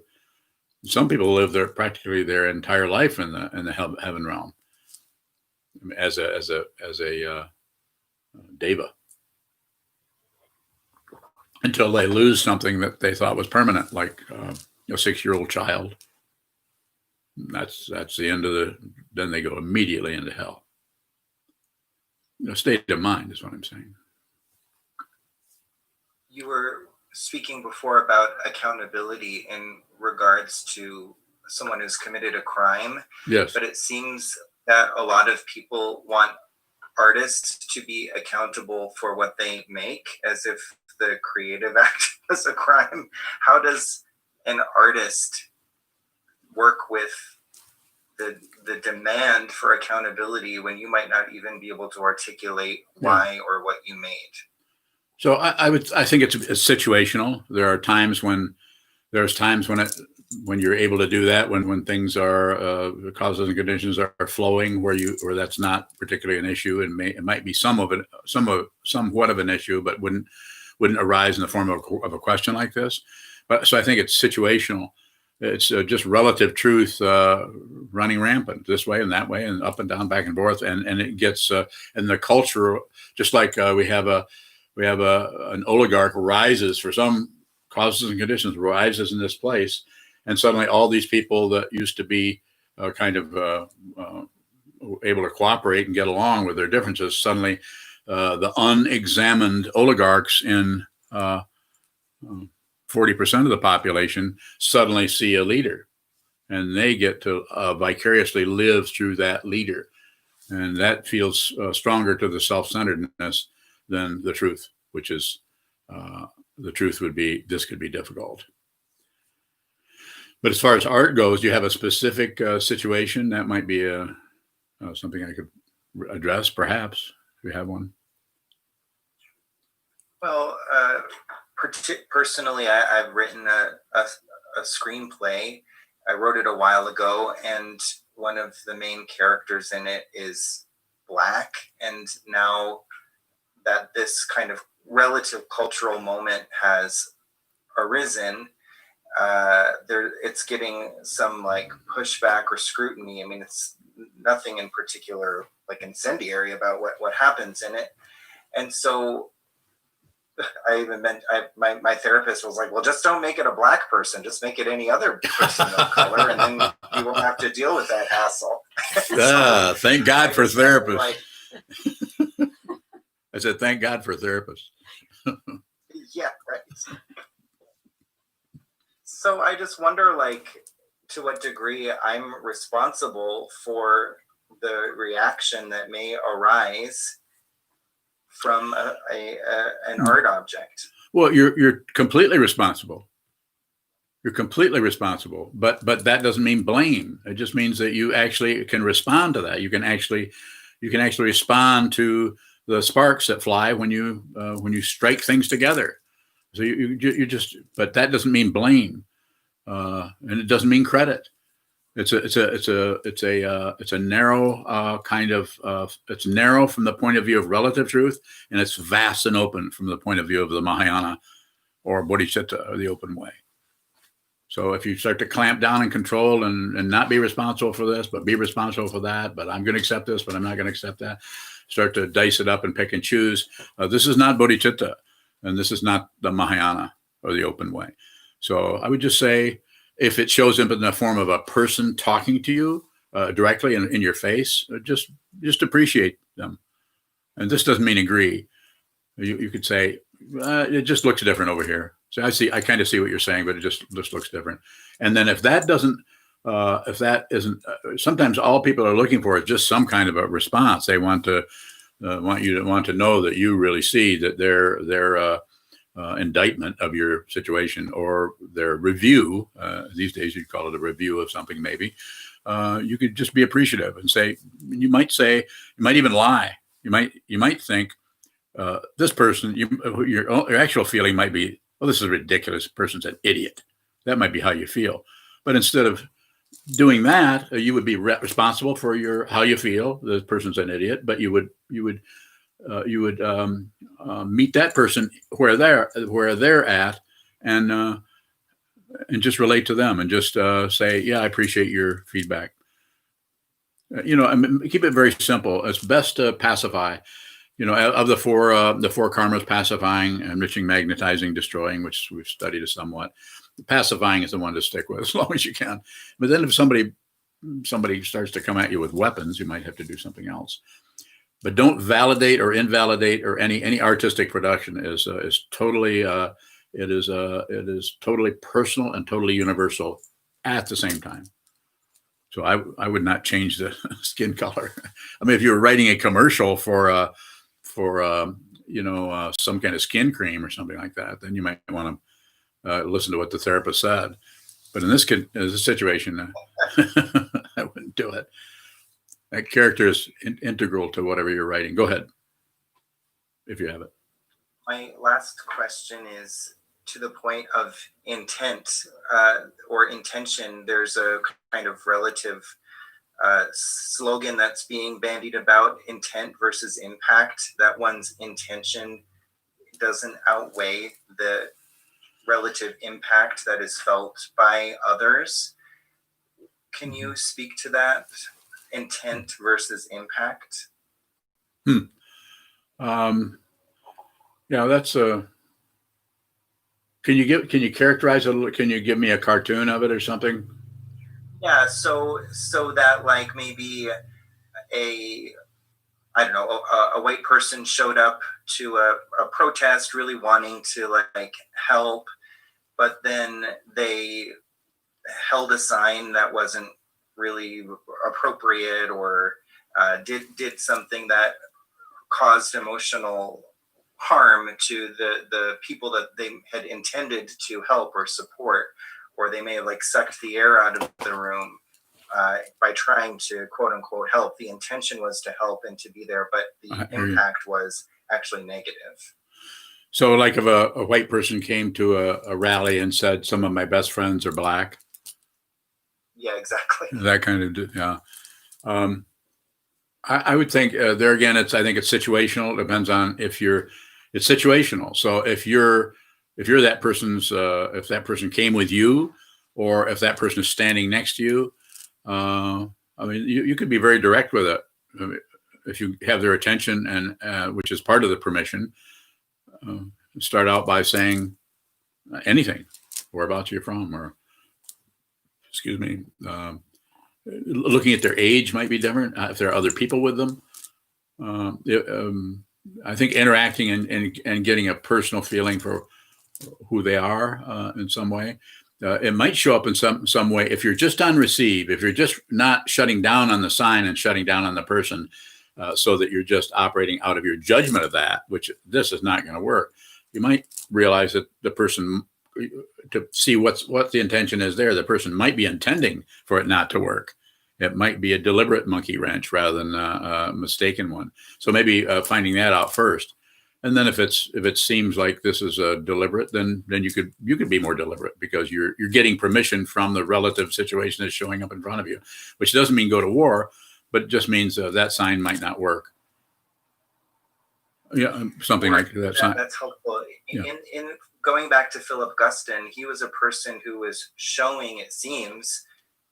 Some people live practically their entire life in the heaven realm as a deva, until they lose something that they thought was permanent, like a 6-year-old child. That's the end of then they go immediately into hell. State of mind is what I'm saying.
You were speaking before about accountability in regards to someone who's committed a crime.
Yes.
But it seems that a lot of people want artists to be accountable for what they make, as if the creative act was a crime. How does an artist work with the demand for accountability when you might not even be able to articulate why or what you made?
So I think it's situational. There are times when when you're able to do that, when things are the causes and conditions are flowing where that's not particularly an issue, and it might be somewhat of an issue, but wouldn't arise in the form of a question like this. But so I think it's situational. It's just relative truth running rampant this way and that way and up and down, back and forth, and it gets and the culture, just like we have an oligarch rises for some causes and conditions, rises in this place, and suddenly all these people that used to be able to cooperate and get along with their differences, suddenly the unexamined oligarchs in 40% of the population suddenly see a leader, and they get to vicariously live through that leader, and that feels stronger to the self-centeredness than the truth, which is the truth would be this could be difficult. But as far as art goes, you have a specific situation that might be something I could address, perhaps, if you have one.
Well, personally, I've written a screenplay. I wrote it a while ago, and one of the main characters in it is Black. And now that this kind of relative cultural moment has arisen, it's getting some like pushback or scrutiny. I mean, it's nothing in particular like incendiary about what happens in it. And so my therapist was like, well, just don't make it a Black person, just make it any other person of color, and then you won't have to deal with that hassle.
Thank God for therapists. I said, thank God for therapists.
Yeah, right. So I just wonder, like, to what degree I'm responsible for the reaction that may arise from an art object.
Well, you're completely responsible. You're completely responsible, but that doesn't mean blame. It just means that you actually can respond to that. You can actually respond to the sparks that fly when you strike things together. So you just, but that doesn't mean blame, and it doesn't mean credit. It's a narrow kind of it's narrow from the point of view of relative truth, and it's vast and open from the point of view of the Mahayana or Bodhisattva, or the open way. So if you start to clamp down and control and not be responsible for this, but be responsible for that, but I'm going to accept this, but I'm not going to accept that, start to dice it up and pick and choose. This is not bodhicitta, and this is not the Mahayana or the open way. So I would just say, if it shows up in the form of a person talking to you directly in your face, just appreciate them. And this doesn't mean agree. You could say, it just looks different over here. So I kind of see what you're saying, but it just looks different. And then if that isn't, sometimes all people are looking for is just some kind of a response. They want you to know that you really see that their indictment of your situation, or their review. These days you'd call it a review of something. Maybe you could just be appreciative and say. You might even lie. You might think, this person, your actual feeling might be, well, this is ridiculous. This person's an idiot. That might be how you feel. But instead of doing that, you would be responsible for how you feel. This person's an idiot, but you would meet that person where they're at, and just relate to them, and just say, yeah, I appreciate your feedback. Keep it very simple. It's best to pacify. Of the four karmas: pacifying, enriching, magnetizing, destroying, which we've studied somewhat. Pacifying is the one to stick with as long as you can. But then if somebody starts to come at you with weapons, you might have to do something else. But don't validate or invalidate, or any artistic production is totally it is totally personal and totally universal at the same time. So I would not change the skin color. I mean, if you were writing a commercial for some kind of skin cream or something like that, then you might want to listen to what the therapist said. But in this situation, I wouldn't do it. That character is integral to whatever you're writing. Go ahead, if you have it.
My last question is to the point of intent or intention. There's a kind of relative slogan that's being bandied about: intent versus impact. That one's intention doesn't outweigh the relative impact that is felt by others. Can you speak to that? Intent versus impact?
Yeah, that's a. Can you characterize it a little? Can you give me a cartoon of it or something?
Yeah, so that like maybe a white person showed up to a protest really wanting to like help, but then they held a sign that wasn't really appropriate, or did something that caused emotional harm to the people that they had intended to help or support, or they may have like sucked the air out of the room by trying to quote unquote help. The intention was to help and to be there, but the impact was actually negative.
So like if a white person came to a rally and said, some of my best friends are black.
Yeah, exactly.
That kind of, yeah. I would think there again, I think it's situational. It depends on it's situational. So if you're that person's, if that person came with you, or if that person is standing next to you, I mean, you could be very direct with it. I mean, if you have their attention, and which is part of the permission, start out by saying anything, whereabouts you're from, or excuse me, looking at their age might be different if there are other people with them. I think interacting and getting a personal feeling for who they are in some way. It might show up in some way if you're just on receive, if you're just not shutting down on the sign and shutting down on the person, so that you're just operating out of your judgment of that, which this is not going to work. You might realize that the person, to see what the intention is there, the person might be intending for it not to work. It might be a deliberate monkey wrench rather than a mistaken one. So maybe finding that out first, and then if it seems like this is deliberate, then you could be more deliberate, because you're getting permission from the relative situation that's showing up in front of you, which doesn't mean go to war, but it just means that sign might not work. Yeah, something like that.
That's helpful.
Yeah.
In going back to Philip Guston, he was a person who was showing, it seems,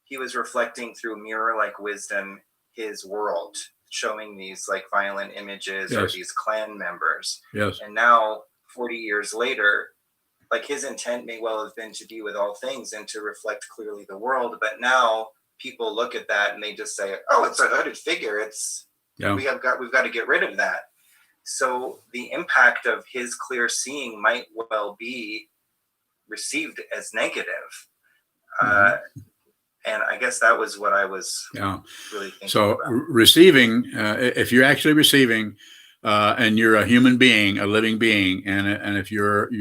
he was reflecting through mirror-like wisdom his world, showing these like violent images, yes, or these clan members.
Yes.
And now, 40 years later, like his intent may well have been to be with all things and to reflect clearly the world, but now people look at that and they just say, "Oh, it's a hooded figure. We've got to get rid of that." So the impact of his clear seeing might well be received as negative. And I guess that was what I was really thinking about.
Receiving, if you're actually receiving, and you're a human being, a living being, and if your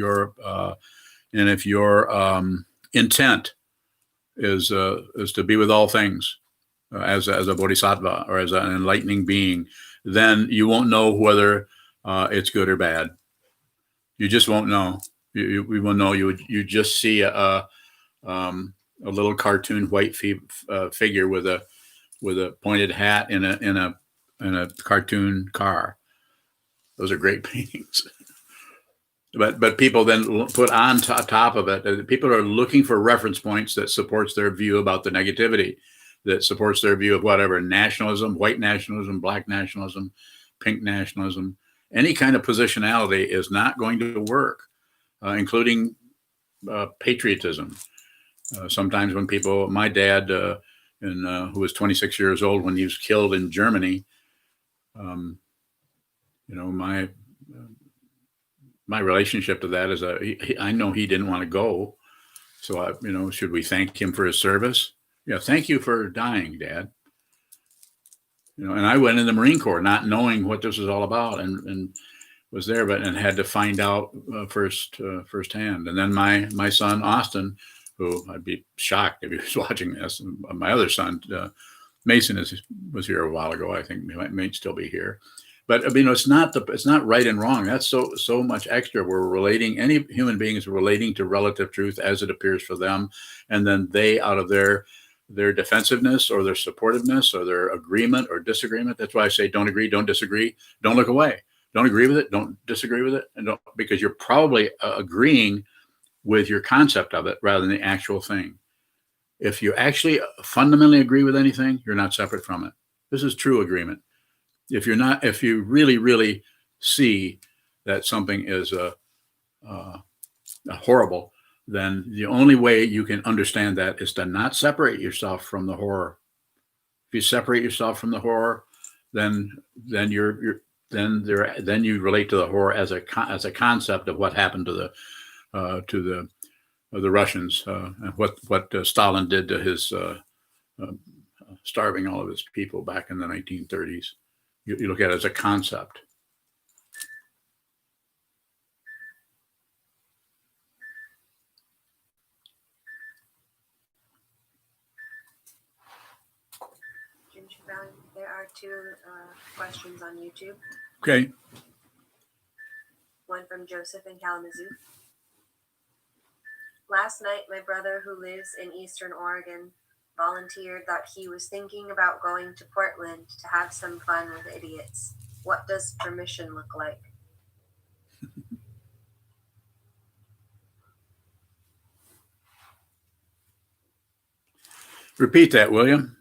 intent is to be with all things, as a bodhisattva or as an enlightening being, then you won't know whether it's good or bad. You just won't know. We will know. You just see a little cartoon white figure with a pointed hat in a cartoon car. Those are great paintings. But people then put on top of it, people are looking for reference points that supports their view about the negativity, that supports their view of whatever nationalism, white nationalism, black nationalism, pink nationalism. Any kind of positionality is not going to work, including patriotism. Sometimes when people, my dad, who was 26 years old when he was killed in Germany, my relationship to that is I know he didn't want to go. So, should we thank him for his service? Yeah, thank you for dying, Dad. And I went in the Marine Corps not knowing what this was all about and was there, and had to find out firsthand. And then my son, Austin, who I'd be shocked if he was watching this, and my other son, Mason, was here a while ago. I think he might still be here. But it's not right and wrong. That's so much extra. We're relating, any human being is relating to relative truth as it appears for them, and then they, out of their defensiveness or their supportiveness or their agreement or disagreement. That's why I say don't agree, don't disagree, don't look away, don't agree with it, don't disagree with it, and because you're probably agreeing with your concept of it rather than the actual thing. If you actually fundamentally agree with anything, you're not separate from it. This is true agreement. If you really, really see that something is horrible, then the only way you can understand that is to not separate yourself from the horror. If you separate yourself from the horror, then you relate to the horror as a concept of what happened to the Russians and what Stalin did to his starving all of his people back in the 1930s. You look at it as a concept.
There are two questions on YouTube.
Okay.
One from Joseph in Kalamazoo. Last night, my brother, who lives in Eastern Oregon, volunteered that he was thinking about going to Portland to have some fun with idiots. What does permission look like?
Repeat that, William.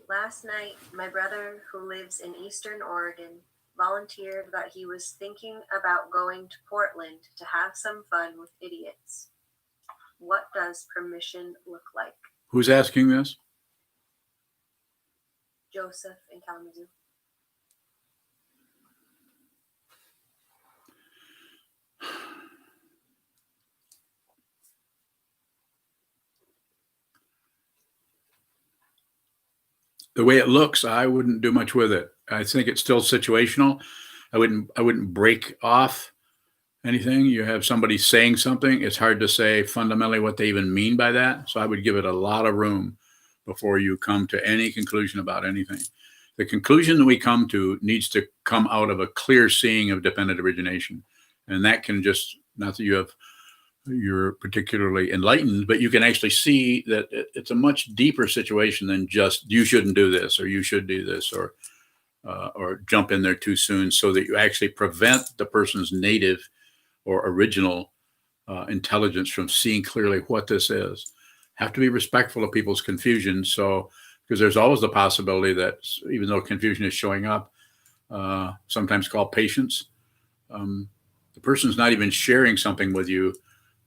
Last night, my brother, who lives in Eastern Oregon, volunteered that he was thinking about going to Portland to have some fun with idiots. What does permission look like?
Who's asking this?
Joseph in Kalamazoo.
The way it looks, I wouldn't do much with it. I think it's still situational. I wouldn't break off anything. You have somebody saying something, it's hard to say fundamentally what they even mean by that. So I would give it a lot of room before you come to any conclusion about anything. The conclusion that we come to needs to come out of a clear seeing of dependent origination. And that can just, not that you're particularly enlightened, but you can actually see that it's a much deeper situation than just you shouldn't do this or you should do this or jump in there too soon, so that you actually prevent the person's native or original intelligence from seeing clearly what this is. Have to be respectful of people's confusion. So, because there's always the possibility that even though confusion is showing up, sometimes called patience, the person's not even sharing something with you.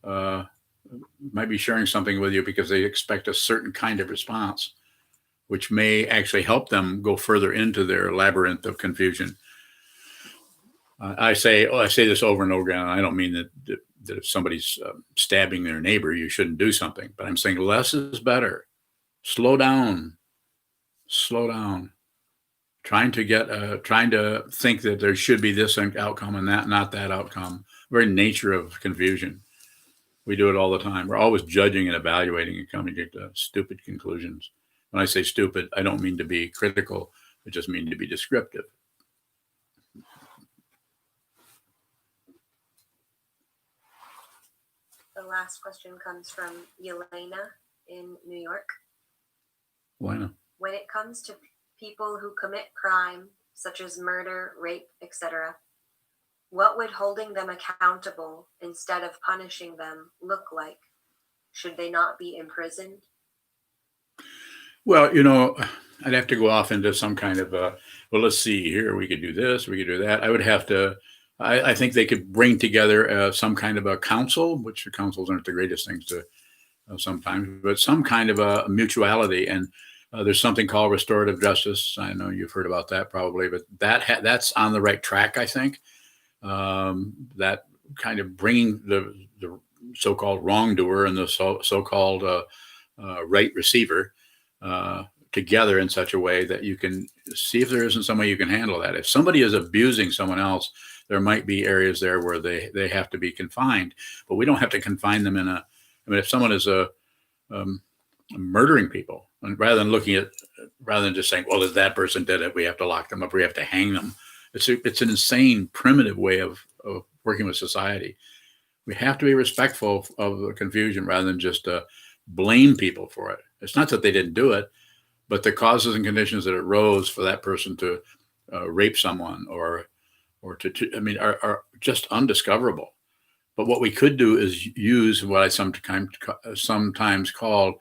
Might be sharing something with you because they expect a certain kind of response, which may actually help them go further into their labyrinth of confusion. I say this over and over again. And I don't mean that if somebody's stabbing their neighbor, you shouldn't do something. But I'm saying less is better. Slow down. Trying to think that there should be this outcome and that, not that outcome. Very nature of confusion. We do it all the time. We're always judging and evaluating and coming to stupid conclusions. When I say stupid, I don't mean to be critical It just means to be descriptive.
The last question comes from Yelena in New York.
Why not?
When it comes to people who commit crime, such as murder, rape, etc., what would holding them accountable instead of punishing them look like? Should they not be imprisoned?
Well, you know, I'd have to go off into some kind of well, let's see here, we could do this, we could do that. I would have to, I think they could bring together some kind of a council, which the councils aren't the greatest things to sometimes, but some kind of a mutuality. And there's something called restorative justice. I know you've heard about that probably, but that's on the right track, I think. That kind of bringing the so-called wrongdoer and the so-called right receiver together in such a way that you can see if there isn't some way you can handle that. If somebody is abusing someone else, there might be areas there where they have to be confined, but we don't have to confine them in a, I mean, if someone is murdering people, and rather than just saying, well, if that person did it, we have to lock them up, we have to hang them. It's an insane, primitive way of working with society. We have to be respectful of the confusion rather than just blame people for it. It's not that they didn't do it, but the causes and conditions that arose for that person to rape someone or to I mean, are just undiscoverable. But what we could do is use what I sometimes call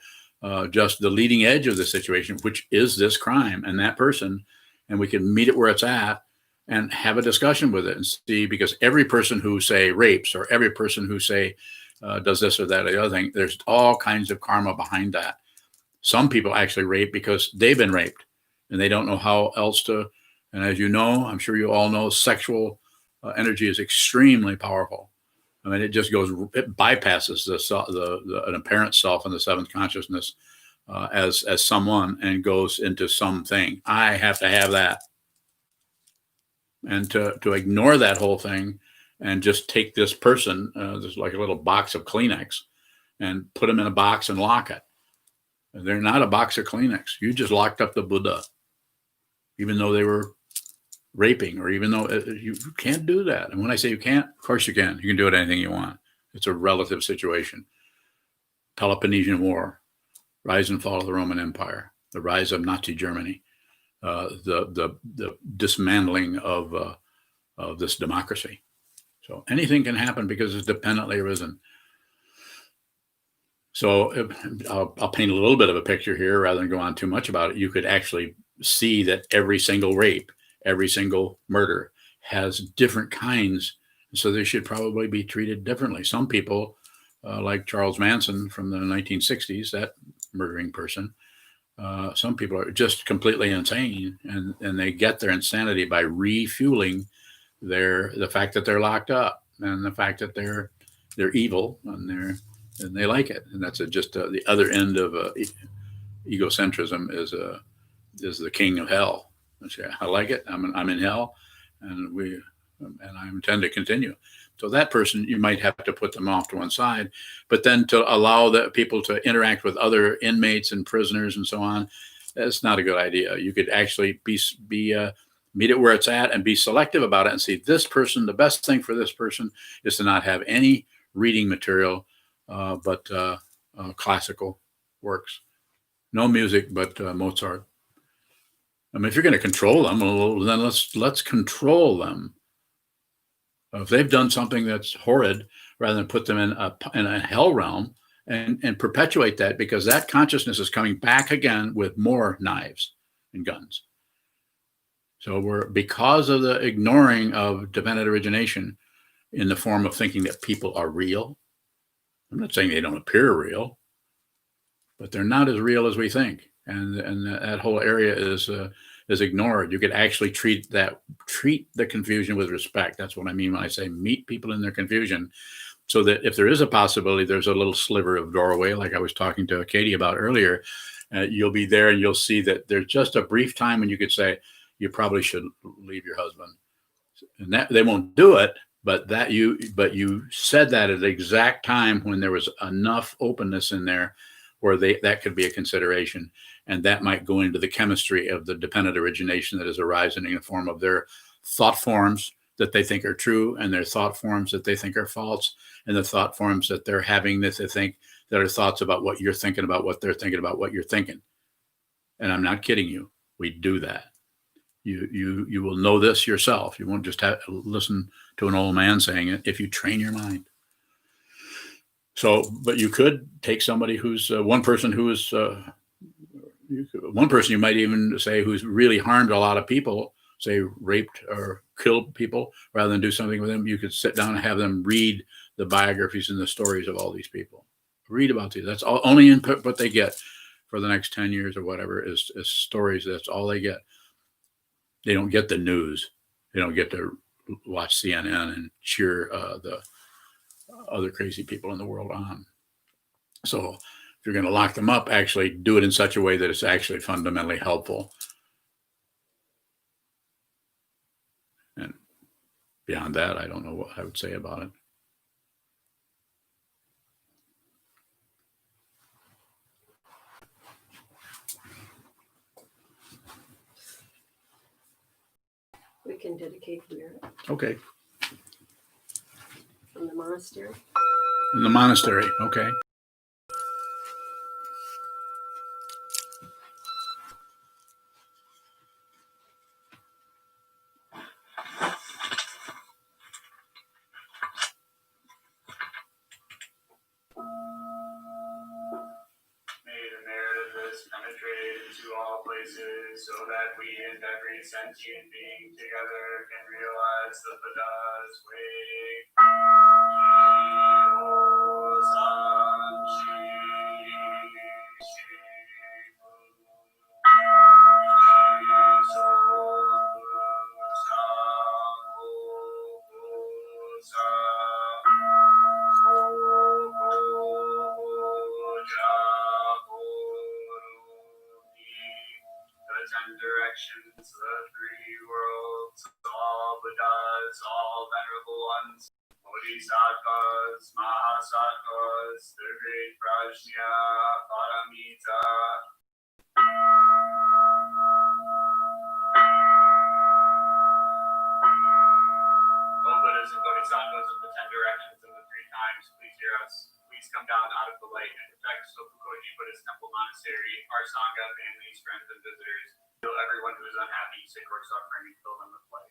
just the leading edge of the situation, which is this crime and that person, and we can meet it where it's at and have a discussion with it and see, because every person who say rapes or every person who say does this or that or the other thing, there's all kinds of karma behind that. Some people actually rape because they've been raped and they don't know how else to. And as you know, I'm sure you all know, sexual energy is extremely powerful. I mean, it just goes, it bypasses an apparent self and the seventh consciousness as someone and goes into something. I have to have that. And to ignore that whole thing and just take this person, there's like a little box of Kleenex, and put them in a box and lock it. They're not a box of Kleenex. You just locked up the Buddha, even though they were raping, or even though you can't do that. And when I say you can't, of course you can. You can do it anything you want. It's a relative situation. Peloponnesian War, rise and fall of the Roman Empire, the rise of Nazi Germany, the dismantling of this democracy. So anything can happen because it's dependently arisen. So I'll paint a little bit of a picture here rather than go on too much about it. You could actually see that every single rape, every single murder has different kinds. So they should probably be treated differently. Some people, like Charles Manson from the 1960s, that murdering person, some people are just completely insane, and they get their insanity by refueling the fact that they're locked up and the fact that they're evil and they like it. And that's just the other end of egocentrism is the king of hell. I like it. I'm in hell, and I intend to continue. So that person, you might have to put them off to one side, but then to allow the people to interact with other inmates and prisoners and so on, that's not a good idea. You could actually meet it where it's at and be selective about it and see this person. The best thing for this person is to not have any reading material, but classical works. No music, but Mozart. I mean, if you're going to control them, then let's control them. If they've done something that's horrid, rather than put them in a hell realm and perpetuate that, because that consciousness is coming back again with more knives and guns. So because of the ignoring of dependent origination in the form of thinking that people are real. I'm not saying they don't appear real, but they're not as real as we think. And that whole area is ignored. You could actually treat the confusion with respect. That's what I mean when I say meet people in their confusion, so that if there is a possibility, there's a little sliver of doorway, like I was talking to Katie about earlier. You'll be there and you'll see that there's just a brief time when you could say, you probably should leave your husband. And that they won't do it, but you said that at the exact time when there was enough openness in there where that could be a consideration. And that might go into the chemistry of the dependent origination that is arising in the form of their thought forms that they think are true, and their thought forms that they think are false, and the thought forms that they're having that they think that are thoughts about what you're thinking about, what they're thinking about, what you're thinking. And I'm not kidding you. We do that. You will know this yourself. You won't just listen to an old man saying it if you train your mind. So, but you could take somebody who's one person who is one person you might even say who's really harmed a lot of people, say raped or killed people, rather than do something with them. You could sit down and have them read the biographies and the stories of all these people. Read about these. That's all, only input what they get for the next 10 years or whatever is stories. That's all they get. They don't get the news. They don't get to watch CNN and cheer the other crazy people in the world on. So if you're going to lock them up, actually do it in such a way that it's actually fundamentally helpful. And beyond that, I don't know what I would say about it.
We can dedicate here
Okay.
from the monastery.
In the monastery, okay.
May the merit of this penetrate into all places, so that we and every sentient being together can realize the Buddha's way. The 10 directions, the 3 worlds, all Buddhas, all venerable ones, Bodhisattvas, Mahasattvas, the great Prajna, Paramita. O Buddhas and Bodhisattvas of the 10 directions and the 3 times, please hear us. Please come down out of the light and protect Sokukoji Buddhist Temple Monastery, our Sangha, families, friends, and visitors. Heal everyone who is unhappy, sick, or suffering, and fill them with light.